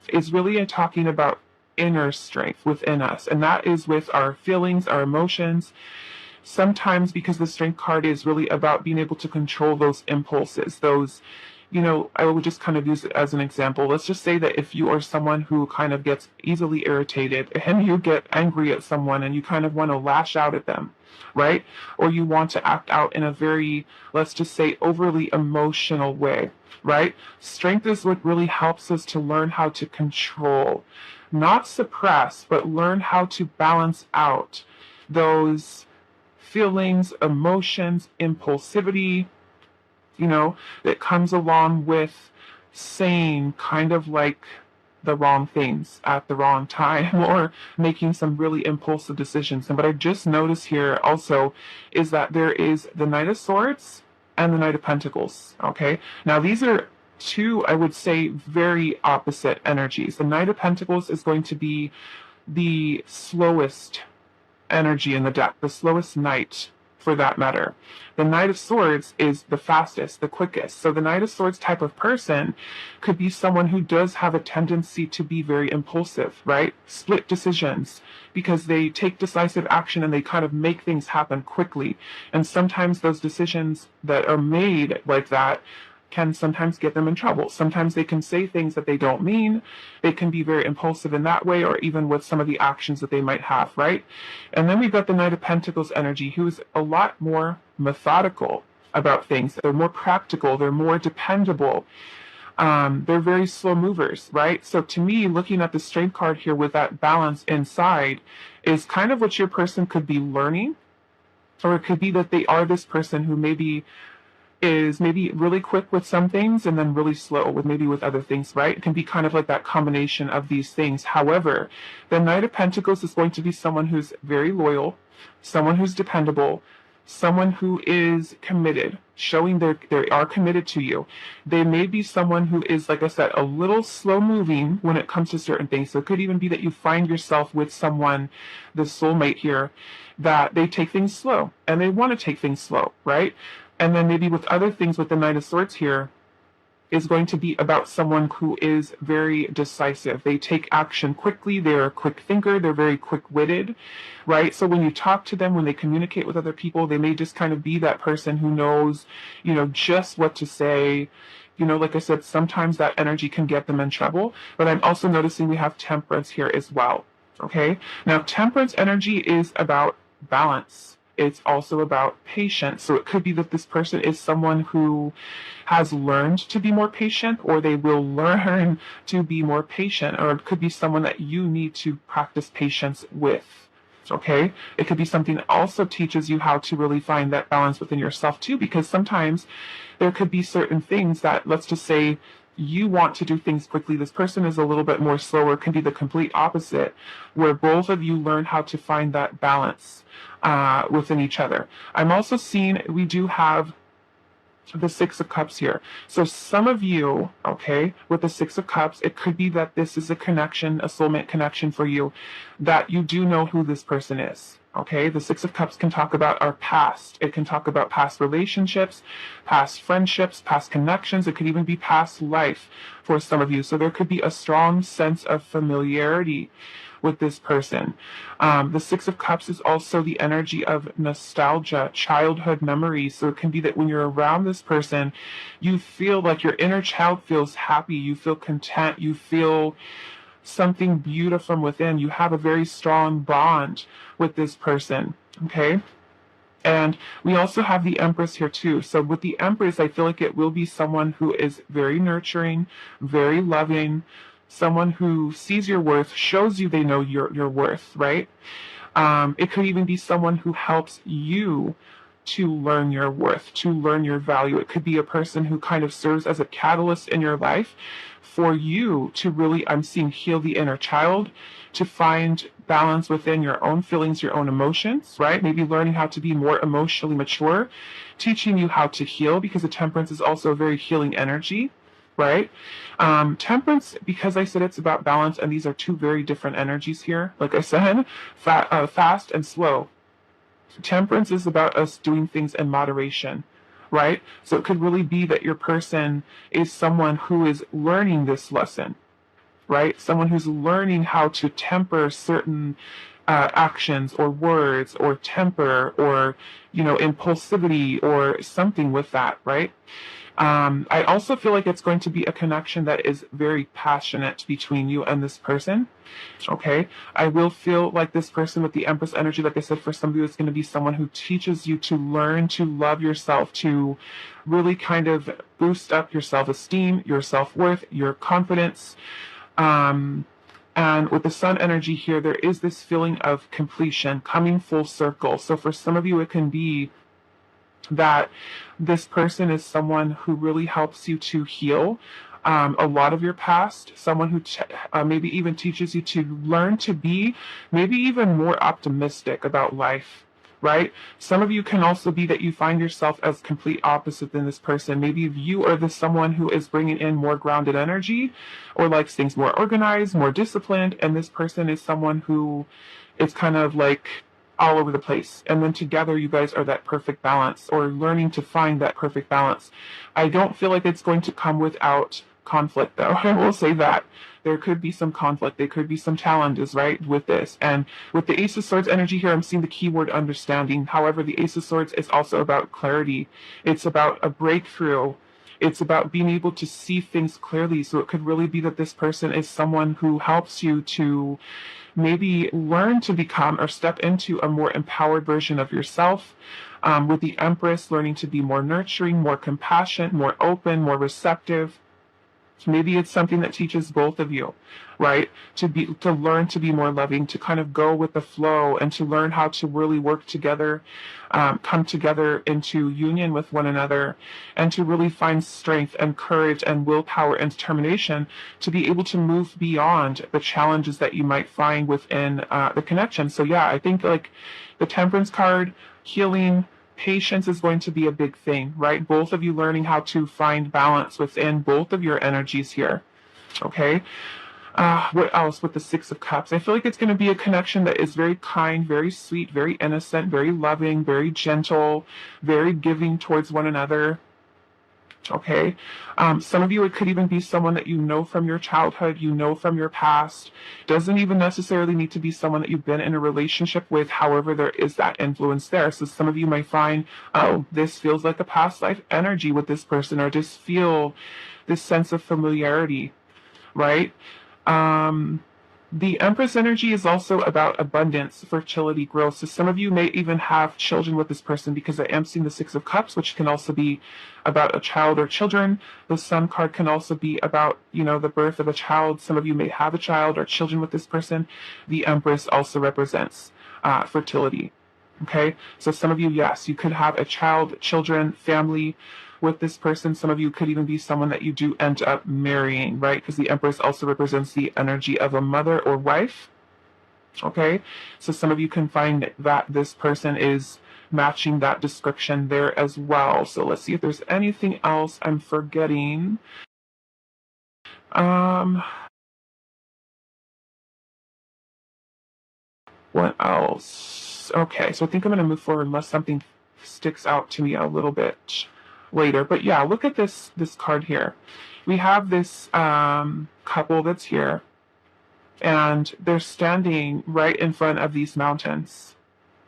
Speaker 1: is really talking about inner strength within us, and that is with our feelings, our emotions. Sometimes, because the strength card is really about being able to control those impulses, those, I would just kind of use it as an example. Let's just say that if you are someone who kind of gets easily irritated and you get angry at someone and you kind of want to lash out at them, right? Or you want to act out in a very, let's just say, overly emotional way, right? Strength is what really helps us to learn how to control, not suppress, but learn how to balance out those feelings, emotions, impulsivity, that comes along with saying kind of like the wrong things at the wrong time or making some really impulsive decisions. And what I just noticed here also is that there is the Knight of Swords and the Knight of Pentacles. Okay. Now these are two, I would say, very opposite energies. The Knight of Pentacles is going to be the slowest energy in the deck, the slowest knight for that matter. The Knight of Swords is the fastest, the quickest. So the Knight of Swords type of person could be someone who does have a tendency to be very impulsive, right? Split decisions, because they take decisive action and they kind of make things happen quickly. And sometimes those decisions that are made like that can sometimes get them in trouble. Sometimes they can say things that they don't mean. They can be very impulsive in that way, or even with some of the actions that they might have, right? And then we've got the Knight of Pentacles energy, who's a lot more methodical about things. They're more practical. They're more dependable. They're very slow movers, right? So to me, looking at the strength card here with that balance inside is kind of what your person could be learning, or it could be that they are this person who is maybe really quick with some things and then really slow with other things, right? It can be kind of like that combination of these things. However, the Knight of Pentacles is going to be someone who's very loyal, someone who's dependable, someone who is committed, showing they are committed to you. They may be someone who is, like I said, a little slow moving when it comes to certain things. So it could even be that you find yourself with someone, the soulmate here, that they take things slow and they want to take things slow, right? And then maybe with other things with the Knight of Swords here is going to be about someone who is very decisive. They take action quickly. They're a quick thinker. They're very quick-witted, right? So when you talk to them, when they communicate with other people, they may just kind of be that person who knows, just what to say. Like I said, sometimes that energy can get them in trouble. But I'm also noticing we have Temperance here as well, okay? Now, Temperance energy is about balance. It's also about patience. So it could be that this person is someone who has learned to be more patient, or they will learn to be more patient, or it could be someone that you need to practice patience with. Okay? It could be something that also teaches you how to really find that balance within yourself too, because sometimes there could be certain things that, let's just say, you want to do things quickly. This person is a little bit more slower. It can be the complete opposite, where both of you learn how to find that balance within each other. I'm also seeing we do have the Six of Cups here. So some of you, okay, with the Six of Cups, it could be that this is a connection, a soulmate connection for you, that you do know who this person is. Okay, the Six of Cups can talk about our past. It can talk about past relationships, past friendships, past connections. It could even be past life for some of you. So there could be a strong sense of familiarity with this person. The Six of Cups is also the energy of nostalgia, childhood memories. So it can be that when you're around this person, you feel like your inner child feels happy, you feel content, you feel something beautiful from within. You have a very strong bond with this person, okay? And we also have the Empress here too. So with the Empress, I feel like it will be someone who is very nurturing, very loving, someone who sees your worth, shows you they know your worth, right? It could even be someone who helps you to learn your worth, to learn your value. It could be a person who kind of serves as a catalyst in your life for you to really, I'm seeing, heal the inner child, to find balance within your own feelings, your own emotions, right? Maybe learning how to be more emotionally mature, teaching you how to heal, because the temperance is also a very healing energy, right? Temperance, because I said it's about balance, and these are two very different energies here. Like I said, fast and slow. Temperance is about us doing things in moderation, right? So it could really be that your person is someone who is learning this lesson, right? Someone who's learning how to temper certain actions or words or temper or, impulsivity or something with that, right? I also feel like it's going to be a connection that is very passionate between you and this person. Okay. I will feel like this person with the Empress energy, like I said, for some of you, is going to be someone who teaches you to learn to love yourself, to really kind of boost up your self-esteem, your self-worth, your confidence. And with the Sun energy here, there is this feeling of completion coming full circle. So for some of you, it can be that this person is someone who really helps you to heal a lot of your past, someone who maybe even teaches you to learn to be maybe even more optimistic about life, right? Some of you can also be that you find yourself as complete opposite than this person. Maybe you are the someone who is bringing in more grounded energy or likes things more organized, more disciplined, and this person is someone who is kind of like all over the place. And then together you guys are that perfect balance, or learning to find that perfect balance. I don't feel like it's going to come without conflict, though. I will say that. There could be some conflict. There could be some challenges, right, with this. And with the Ace of Swords energy here, I'm seeing the keyword understanding. However, the Ace of Swords is also about clarity. It's about a breakthrough. It's about being able to see things clearly. So it could really be that this person is someone who helps you to maybe learn to become or step into a more empowered version of yourself. With the Empress, learning to be more nurturing, more compassionate, more open, more receptive. Maybe it's something that teaches both of you, right? To learn to be more loving, to kind of go with the flow, and to learn how to really work together, come together into union with one another, and to really find strength and courage and willpower and determination to be able to move beyond the challenges that you might find within the connection. So yeah, I think like the Temperance card, healing, patience is going to be a big thing, right? Both of you learning how to find balance within both of your energies here. Okay. What else with the Six of Cups? I feel like it's going to be a connection that is very kind, very sweet, very innocent, very loving, very gentle, very giving towards one another. Okay. Some of you, it could even be someone that you know from your childhood, you know from your past. Doesn't even necessarily need to be someone that you've been in a relationship with. However, there is that influence there. So some of you might find, oh, this feels like a past life energy with this person, or just feel this sense of familiarity, right? The Empress energy is also about abundance, fertility, growth. So some of you may even have children with this person, because I am seeing the Six of Cups, which can also be about a child or children. The Sun card can also be about, the birth of a child. Some of you may have a child or children with this person. The Empress also represents fertility. Okay, so some of you, yes, you could have a child, children, family with this person. Some of you could even be someone that you do end up marrying, right? Because the Empress also represents the energy of a mother or wife. Okay, so some of you can find that this person is matching that description there as well. So let's see if there's anything else I'm forgetting. What else? Okay, so I think I'm going to move forward unless something sticks out to me a little bit later. But yeah, look at this card here. We have this couple that's here, and they're standing right in front of these mountains.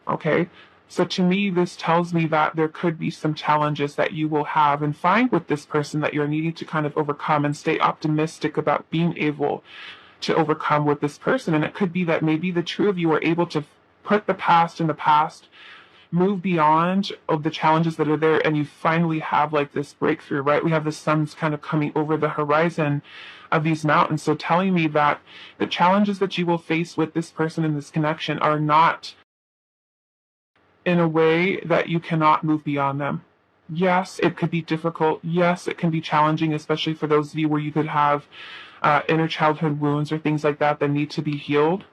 Speaker 1: Okay, so to me, this tells me that there could be some challenges that you will have and find with this person that you're needing to kind of overcome, and stay optimistic about being able to overcome with this person. And it could be that maybe the two of you are able to put the past in the past, move beyond of the challenges that are there, and you finally have like this breakthrough, right? We have the sun's kind of coming over the horizon of these mountains, so telling me that the challenges that you will face with this person in this connection are not in a way that you cannot move beyond them. Yes, it could be difficult. Yes, it can be challenging, especially for those of you where you could have inner childhood wounds or things like that that need to be healed.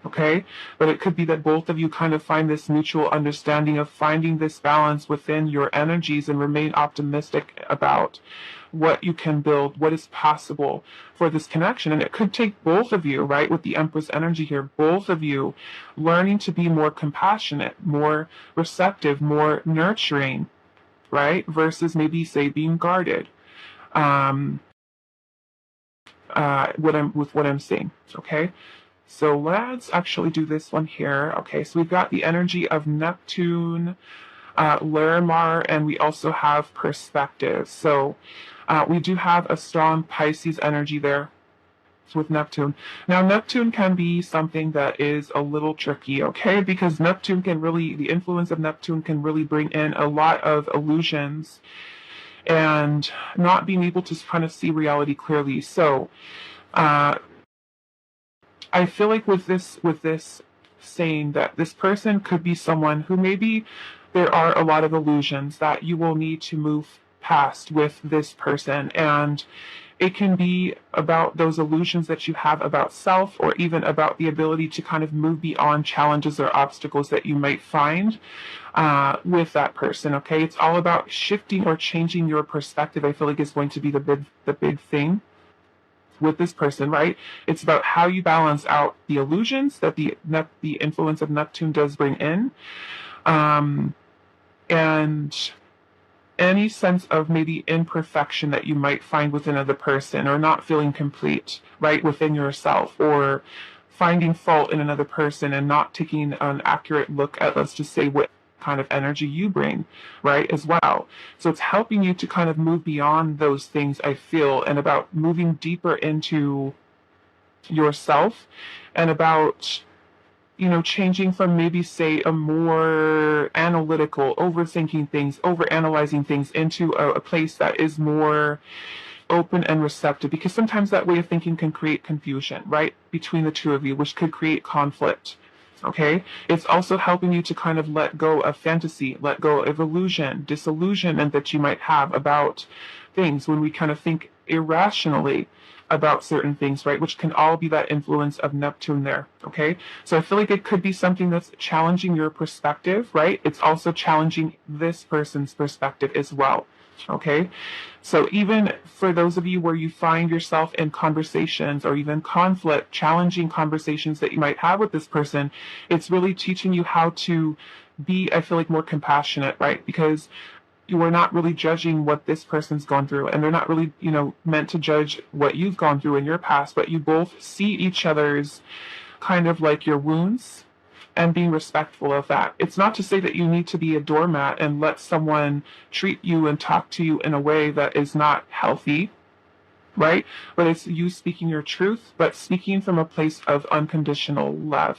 Speaker 1: Okay, but it could be that both of you kind of find this mutual understanding of finding this balance within your energies and remain optimistic about what you can build, what is possible for this connection. And it could take both of you, right, with the Empress energy here, both of you learning to be more compassionate, more receptive, more nurturing, right, versus maybe, say, being guarded. What I'm seeing, okay? So let's actually do this one here. Okay, so we've got the energy of Neptune, Larimar, and we also have perspective. So we do have a strong Pisces energy there with Neptune. Now, Neptune can be something that is a little tricky, okay? Because Neptune can really, the influence of Neptune can really bring in a lot of illusions and not being able to kind of see reality clearly. So, I feel like with this saying that this person could be someone who maybe there are a lot of illusions that you will need to move past with this person, and it can be about those illusions that you have about self, or even about the ability to kind of move beyond challenges or obstacles that you might find with that person. Okay, it's all about shifting or changing your perspective. I feel like is going to be the big thing with this person, right? It's about how you balance out the illusions that the influence of Neptune does bring in, and any sense of maybe imperfection that you might find within another person, or not feeling complete, right, within yourself, or finding fault in another person and not taking an accurate look at, let's just say, what kind of energy you bring, right, as well. So it's helping you to kind of move beyond those things, I feel, and about moving deeper into yourself, and about, you know, changing from maybe, say, a more analytical, overthinking things, overanalyzing things, into a place that is more open and receptive, because sometimes that way of thinking can create confusion, right, between the two of you, which could create conflict. Okay, it's also helping you to kind of let go of fantasy, let go of illusion, disillusionment that you might have about things when we kind of think irrationally about certain things, right? Which can all be that influence of Neptune there. Okay, so I feel like it could be something that's challenging your perspective, right? It's also challenging this person's perspective as well. Okay, so even for those of you where you find yourself in conversations or even conflict, challenging conversations that you might have with this person, it's really teaching you how to be, I feel like, more compassionate, right? Because you are not really judging what this person's gone through, and they're not really, you know, meant to judge what you've gone through in your past, but you both see each other's kind of like your wounds, and being respectful of that. It's not to say that you need to be a doormat and let someone treat you and talk to you in a way that is not healthy, right? But it's you speaking your truth, but speaking from a place of unconditional love,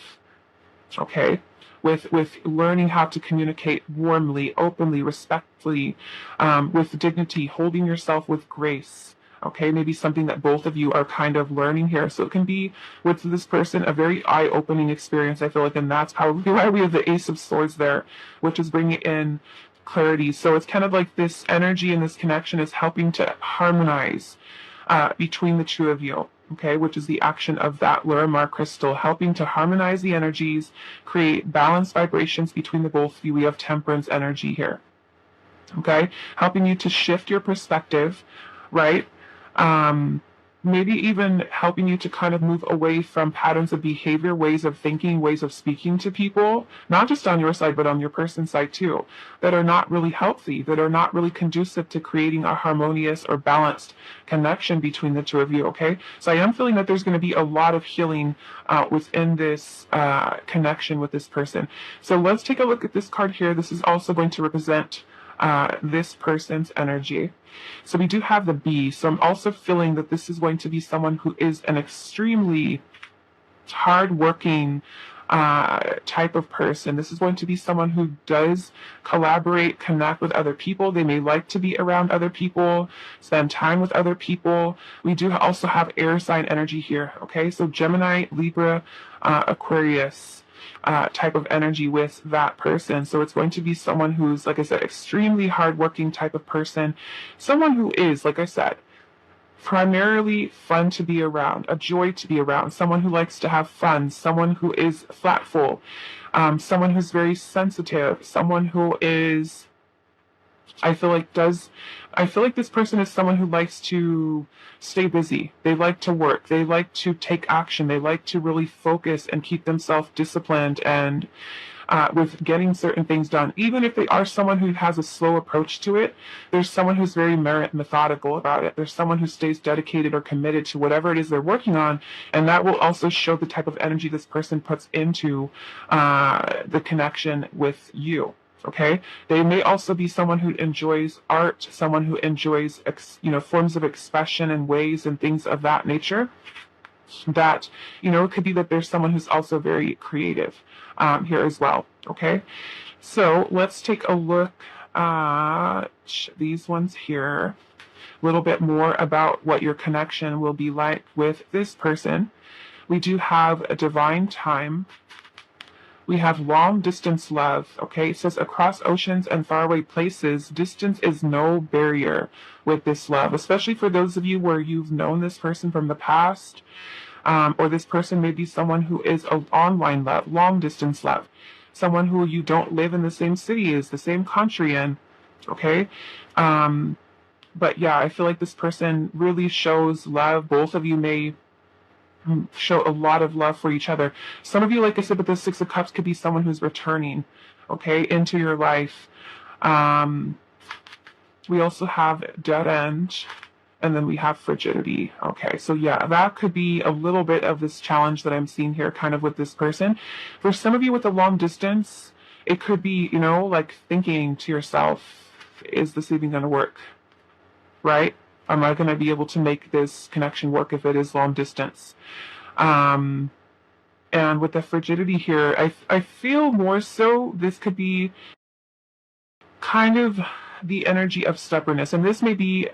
Speaker 1: okay? With learning how to communicate warmly, openly, respectfully, with dignity, holding yourself with grace. Okay, maybe something that both of you are kind of learning here. So it can be with this person a very eye-opening experience, I feel like, and that's probably why we have the Ace of Swords there, which is bringing in clarity. So it's kind of like this energy and this connection is helping to harmonize between the two of you. Okay, which is the action of that Larimar crystal, helping to harmonize the energies, create balanced vibrations between the both of you. We have Temperance energy here. Okay, helping you to shift your perspective, right? Maybe even helping you to kind of move away from patterns of behavior, ways of thinking, ways of speaking to people, not just on your side, but on your person's side too, that are not really healthy, that are not really conducive to creating a harmonious or balanced connection between the two of you, okay? So I am feeling that there's going to be a lot of healing within this connection with this person. So let's take a look at this card here. This is also going to represent this person's energy. So we do have the Bee. So I'm also feeling that this is going to be someone who is an extremely hardworking type of person. This is going to be someone who does collaborate, connect with other people. They may like to be around other people, spend time with other people. We do also have air sign energy here. Okay, so Gemini, Libra, Aquarius. type of energy with that person. So it's going to be someone who's, like I said, extremely hardworking type of person, someone who is, like I said, primarily fun to be around, a joy to be around, someone who likes to have fun, someone who is thoughtful, someone who's very sensitive, someone who is, I feel like this person is someone who likes to stay busy. They like to work. They like to take action. They like to really focus and keep themselves disciplined and with getting certain things done. Even if they are someone who has a slow approach to it, there's someone who's very methodical about it. There's someone who stays dedicated or committed to whatever it is they're working on, and that will also show the type of energy this person puts into the connection with you. Okay, they may also be someone who enjoys art, someone who enjoys forms of expression and ways and things of that nature. That it could be that there's someone who's also very creative here as well. Okay, so let's take a look at these ones here, a little bit more about what your connection will be like with this person. We do have a divine time. We have long distance love. Okay, it says across oceans and faraway places, distance is no barrier with this love, especially for those of you where you've known this person from the past, or this person may be someone who is an online love, long distance love, someone who you don't live in the same city as, the same country in. Okay, but yeah, I feel like this person really shows love. Both of you may show a lot of love for each other. Some of you, like I said, with the Six of Cups, could be someone who's returning, okay, into your life. We also have dead end, and then we have frigidity. Okay, so yeah, that could be a little bit of this challenge that I'm seeing here kind of with this person. For some of you with a long distance, it could be, like thinking to yourself, is this even going to work? Right? Am I going to be able to make this connection work if it is long distance? And with the frigidity here, I feel more so this could be kind of the energy of stubbornness. And this may be,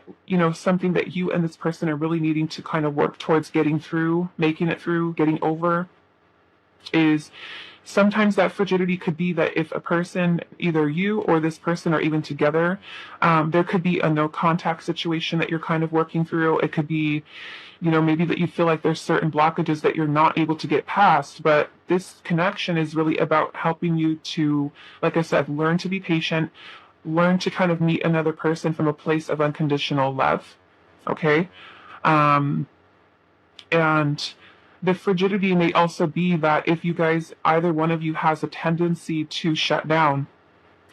Speaker 1: something that you and this person are really needing to kind of work towards getting through, making it through, getting over, is sometimes that frigidity could be that if a person, either you or this person are even together, there could be a no contact situation that you're kind of working through. It could be, maybe that you feel like there's certain blockages that you're not able to get past. But this connection is really about helping you to, like I said, learn to be patient, learn to kind of meet another person from a place of unconditional love. Okay? And the frigidity may also be that if you guys, either one of you has a tendency to shut down,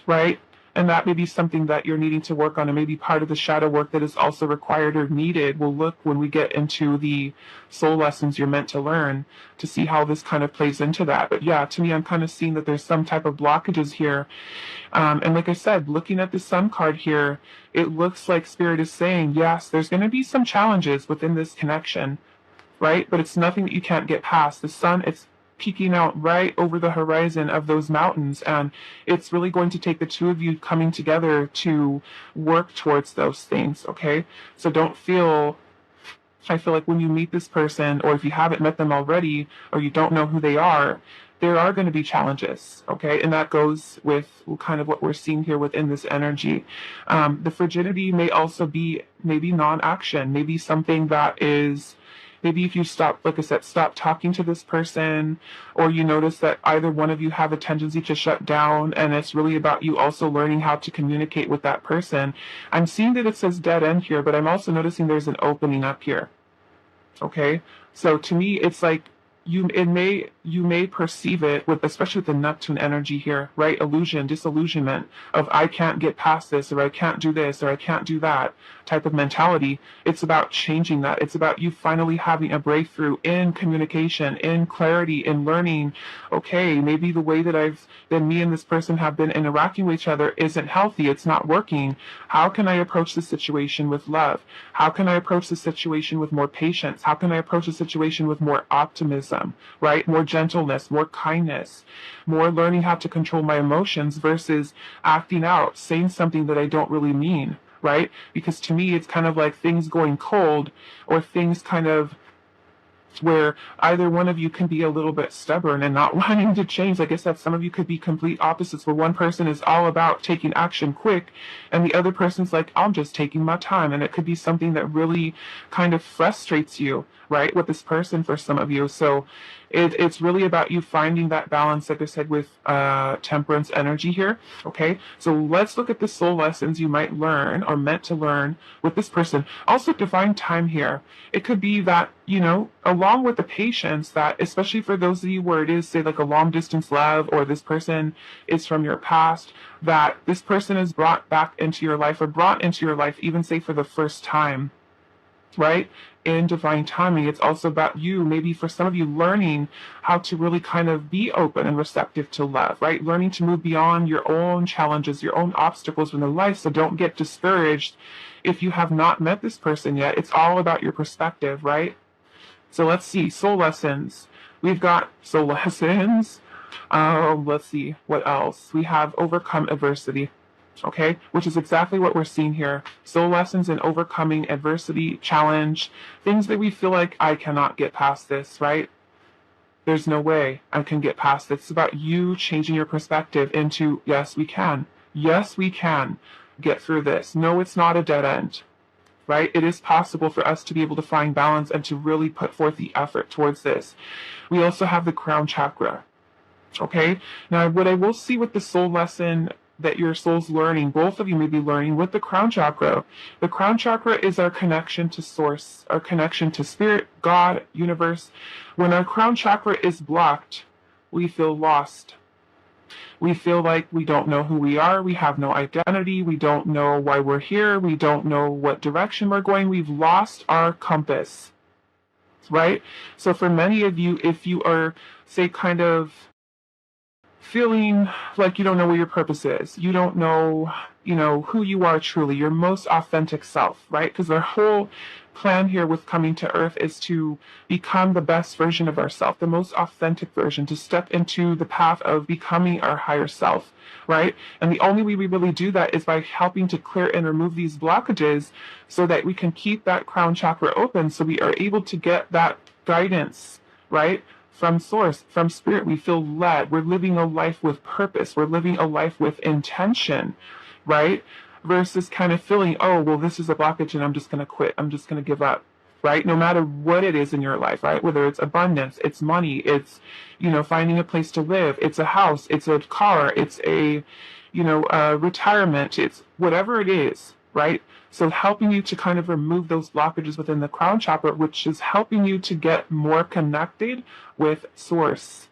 Speaker 1: right? And that may be something that you're needing to work on, and maybe part of the shadow work that is also required or needed. We'll look when we get into the soul lessons you're meant to learn to see how this kind of plays into that. But yeah, to me, I'm kind of seeing that there's some type of blockages here. And like I said, looking at the Sun card here, it looks like Spirit is saying, yes, there's going to be some challenges within this connection, right? But it's nothing that you can't get past. The sun, it's peeking out right over the horizon of those mountains, and it's really going to take the two of you coming together to work towards those things, okay? So don't feel, I feel like when you meet this person, or if you haven't met them already, or you don't know who they are, there are going to be challenges, okay? And that goes with kind of what we're seeing here within this energy. The frigidity may also be maybe non-action, maybe something that is, maybe if you stop, like I said, stop talking to this person, or you notice that either one of you have a tendency to shut down, and it's really about you also learning how to communicate with that person. I'm seeing that it says dead end here, but I'm also noticing there's an opening up here. Okay? So to me, it's like you may perceive it with, especially with the Neptune energy here, right? Illusion, disillusionment of I can't get past this, or I can't do this, or I can't do that type of mentality. It's about changing that. It's about you finally having a breakthrough in communication, in clarity, in learning, okay, maybe the way that me and this person have been interacting with each other isn't healthy. It's not working. How can I approach the situation with love? How can I approach the situation with more patience? How can I approach the situation with more optimism, right? More gentleness, more kindness, more learning how to control my emotions versus acting out, saying something that I don't really mean, right? Because to me, it's kind of like things going cold, or things kind of where either one of you can be a little bit stubborn and not wanting to change. Like I said, some of you could be complete opposites, where one person is all about taking action quick and the other person's like, I'm just taking my time. And it could be something that really kind of frustrates you, right, with this person for some of you. So it's really about you finding that balance, like I said, with temperance energy here. Okay, so let's look at the soul lessons you might learn or meant to learn with this person. Also, divine time here. It could be that, you know, along with the patience, that especially for those of you where it is, say, like a long distance love, or this person is from your past, that this person is brought back into your life, or brought into your life, even say for the first time, right? In divine timing, it's also about you, maybe for some of you, learning how to really kind of be open and receptive to love, right? Learning to move beyond your own challenges, your own obstacles in life. So don't get discouraged if you have not met this person yet. It's all about your perspective, right? So let's see, soul lessons. We've got soul lessons. Let's see, what else? We have overcome adversity. Okay, which is exactly what we're seeing here. Soul lessons in overcoming adversity, challenge, things that we feel like, I cannot get past this, right? There's no way I can get past this. It's about you changing your perspective into, yes, we can. Yes, we can get through this. No, it's not a dead end, right? It is possible for us to be able to find balance and to really put forth the effort towards this. We also have the crown chakra. Okay, now what I will see with the soul lesson that your soul's learning, both of you may be learning with the crown chakra. The crown chakra is our connection to source, our connection to spirit, God, universe. When our crown chakra is blocked, we feel lost. We feel like we don't know who we are. We have no identity. We don't know why we're here. We don't know what direction we're going. We've lost our compass, right? So for many of you, if you are, say, kind of feeling like you don't know what your purpose is, you don't know, you know, who you are truly, your most authentic self, right? Because our whole plan here with coming to Earth is to become the best version of ourselves, the most authentic version, to step into the path of becoming our higher self, right? And the only way we really do that is by helping to clear and remove these blockages so that we can keep that crown chakra open, so we are able to get that guidance, right? From source, from spirit. We feel led. We're living a life with purpose. We're living a life with intention, right? Versus kind of feeling, oh, well, this is a blockage and I'm just going to quit. I'm just going to give up, right? No matter what it is in your life, right? Whether it's abundance, it's money, it's, you know, finding a place to live, it's a house, it's a car, it's a, you know, retirement, it's whatever it is, right? So helping you to kind of remove those blockages within the crown chakra, which is helping you to get more connected with source,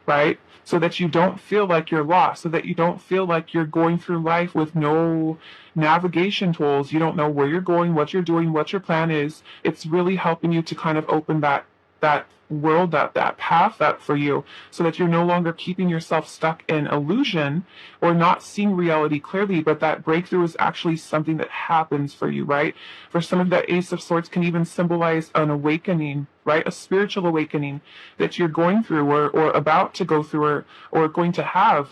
Speaker 1: right? So that you don't feel like you're lost, so that you don't feel like you're going through life with no navigation tools. You don't know where you're going, what you're doing, what your plan is. It's really helping you to kind of open that world up, that path up for you, so that you're no longer keeping yourself stuck in illusion or not seeing reality clearly, but that breakthrough is actually something that happens for you, right? For some of that Ace of Swords can even symbolize an awakening, right? A spiritual awakening that you're going through or about to go through or going to have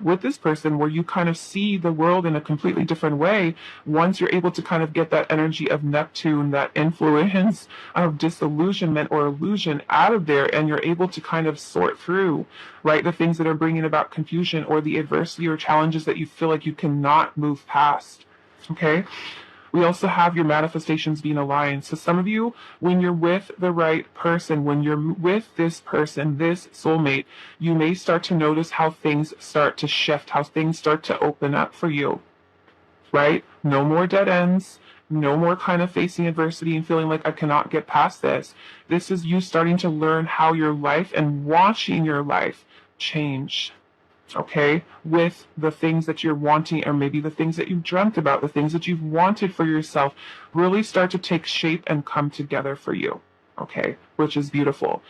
Speaker 1: with this person, where you kind of see the world in a completely different way once you're able to kind of get that energy of Neptune, that influence of disillusionment or illusion out of there, and you're able to kind of sort through, right, the things that are bringing about confusion or the adversity or challenges that you feel like you cannot move past. Okay. We also have your manifestations being aligned. So some of you, when you're with the right person, when you're with this person, this soulmate, you may start to notice how things start to shift, how things start to open up for you, right? No more dead ends. No more kind of facing adversity and feeling like I cannot get past this. This is you starting to learn how your life and watching your life change. Okay, with the things that you're wanting, or maybe the things that you've dreamt about, the things that you've wanted for yourself, really start to take shape and come together for you. Okay, which is beautiful.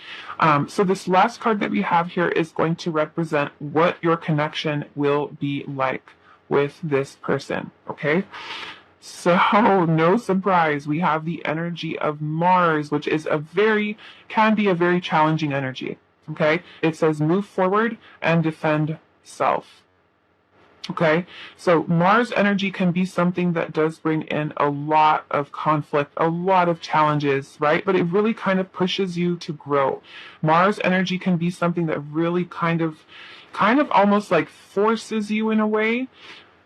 Speaker 1: So this last card that we have here is going to represent what your connection will be like with this person. Okay, so no surprise, we have the energy of Mars, which is can be a very challenging energy. Okay, it says move forward and defend self. Okay, so Mars energy can be something that does bring in a lot of conflict, a lot of challenges, right? But it really kind of pushes you to grow. Mars energy can be something that really kind of almost like forces you in a way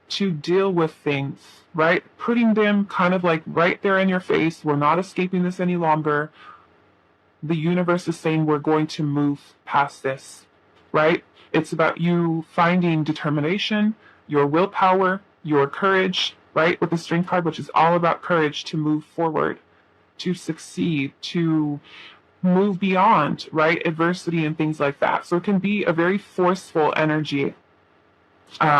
Speaker 1: to deal with things, right? Putting them kind of like right there in your face. We're not escaping this any longer. The universe is saying we're going to move past this, right? It's about you finding determination, your willpower, your courage, right? With the Strength card, which is all about courage to move forward, to succeed, to move beyond, right? Adversity and things like that. So it can be a very forceful energy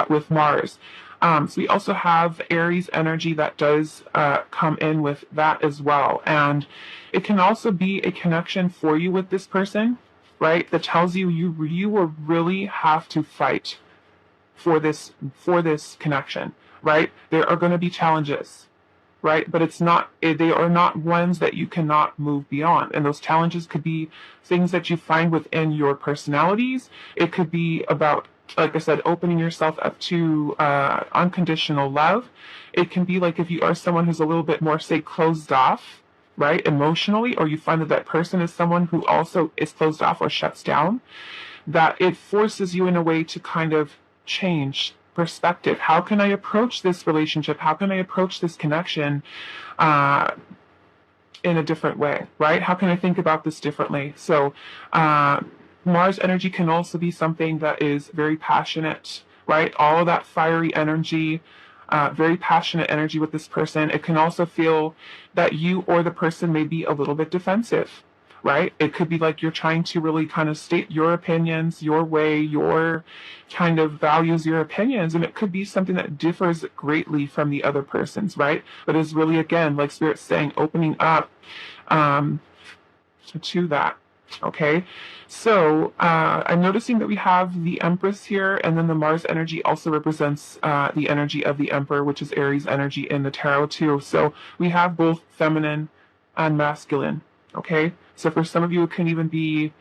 Speaker 1: with Mars. So we also have Aries energy that does come in with that as well. And it can also be a connection for you with this person, right? That tells you you will really have to fight for this connection, right? There are going to be challenges, right? But they are not ones that you cannot move beyond. And those challenges could be things that you find within your personalities. It could be about, like I said, opening yourself up to unconditional love. It can be like if you are someone who's a little bit more, say, closed off, right, emotionally, or you find that that person is someone who also is closed off or shuts down, that it forces you in a way to kind of change perspective. How can I approach this relationship? How can I approach this connection in a different way, right? How can I think about this differently? So Mars energy can also be something that is very passionate, right? All of that fiery energy, very passionate energy with this person. It can also feel that you or the person may be a little bit defensive, right? It could be like you're trying to really kind of state your opinions, your way, your kind of values, your opinions, and it could be something that differs greatly from the other person's, right? But is really, again, like Spirit's saying, opening up to that. Okay, so I'm noticing that we have the Empress here, and then the Mars energy also represents the energy of the Emperor, which is Aries energy in the tarot too. So we have both feminine and masculine. Okay, so for some of you, it can even be,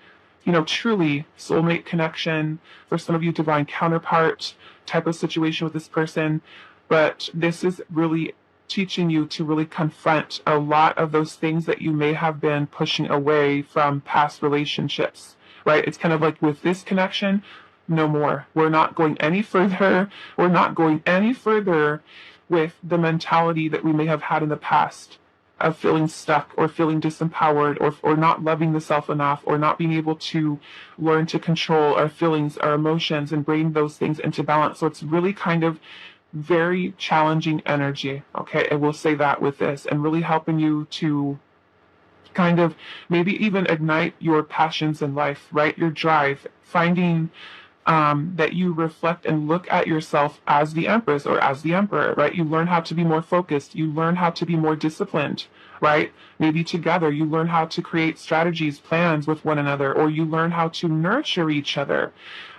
Speaker 1: truly soulmate connection. For some of you, divine counterpart type of situation with this person. But this is really teaching you to really confront a lot of those things that you may have been pushing away from past relationships, right? It's kind of like with this connection, no more. We're not going any further. We're not going any further with the mentality that we may have had in the past of feeling stuck or feeling disempowered or not loving the self enough or not being able to learn to control our feelings, our emotions, and bring those things into balance. So it's really kind of very challenging energy, okay? I will say that with this, and really helping you to kind of maybe even ignite your passions in life, right? Your drive, finding that you reflect and look at yourself as the Empress or as the Emperor, right? You learn how to be more focused. You learn how to be more disciplined, right? Maybe together you learn how to create strategies, plans with one another, or you learn how to nurture each other,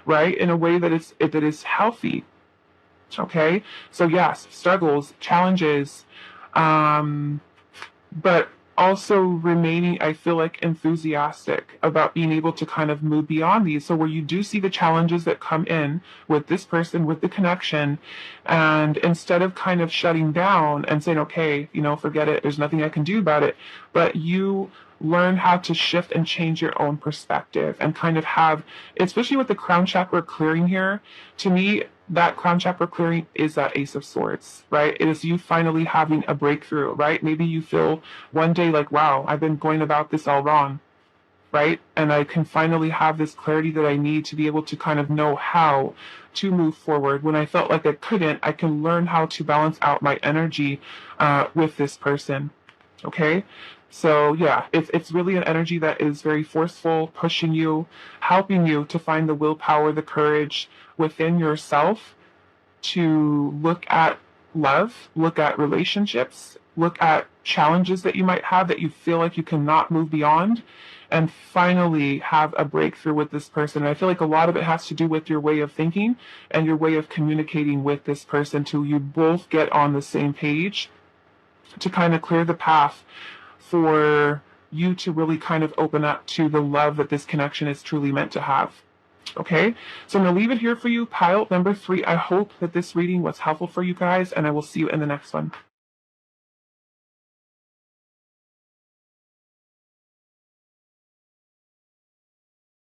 Speaker 1: right? In a way that is healthy. Okay, so yes, struggles, challenges, but also remaining, I feel like, enthusiastic about being able to kind of move beyond these. So where you do see the challenges that come in with this person, with the connection, and instead of kind of shutting down and saying, okay, forget it, there's nothing I can do about it, but you learn how to shift and change your own perspective and kind of have, especially with the crown chakra clearing here, to me, that crown chakra clearing is that Ace of Swords, right? It is you finally having a breakthrough, right? Maybe you feel one day like, wow, I've been going about this all wrong, right? And I can finally have this clarity that I need to be able to kind of know how to move forward. When I felt like I couldn't, I can learn how to balance out my energy with this person, okay? So yeah, it's really an energy that is very forceful, pushing you, helping you to find the willpower, the courage within yourself to look at love, look at relationships, look at challenges that you might have that you feel like you cannot move beyond, and finally have a breakthrough with this person. And I feel like a lot of it has to do with your way of thinking and your way of communicating with this person till you both get on the same page to kind of clear the path for you to really kind of open up to the love that this connection is truly meant to have. Okay, so I'm going to leave it here for you, pile number 3. I hope that this reading was helpful for you guys, and I will see you in the next one.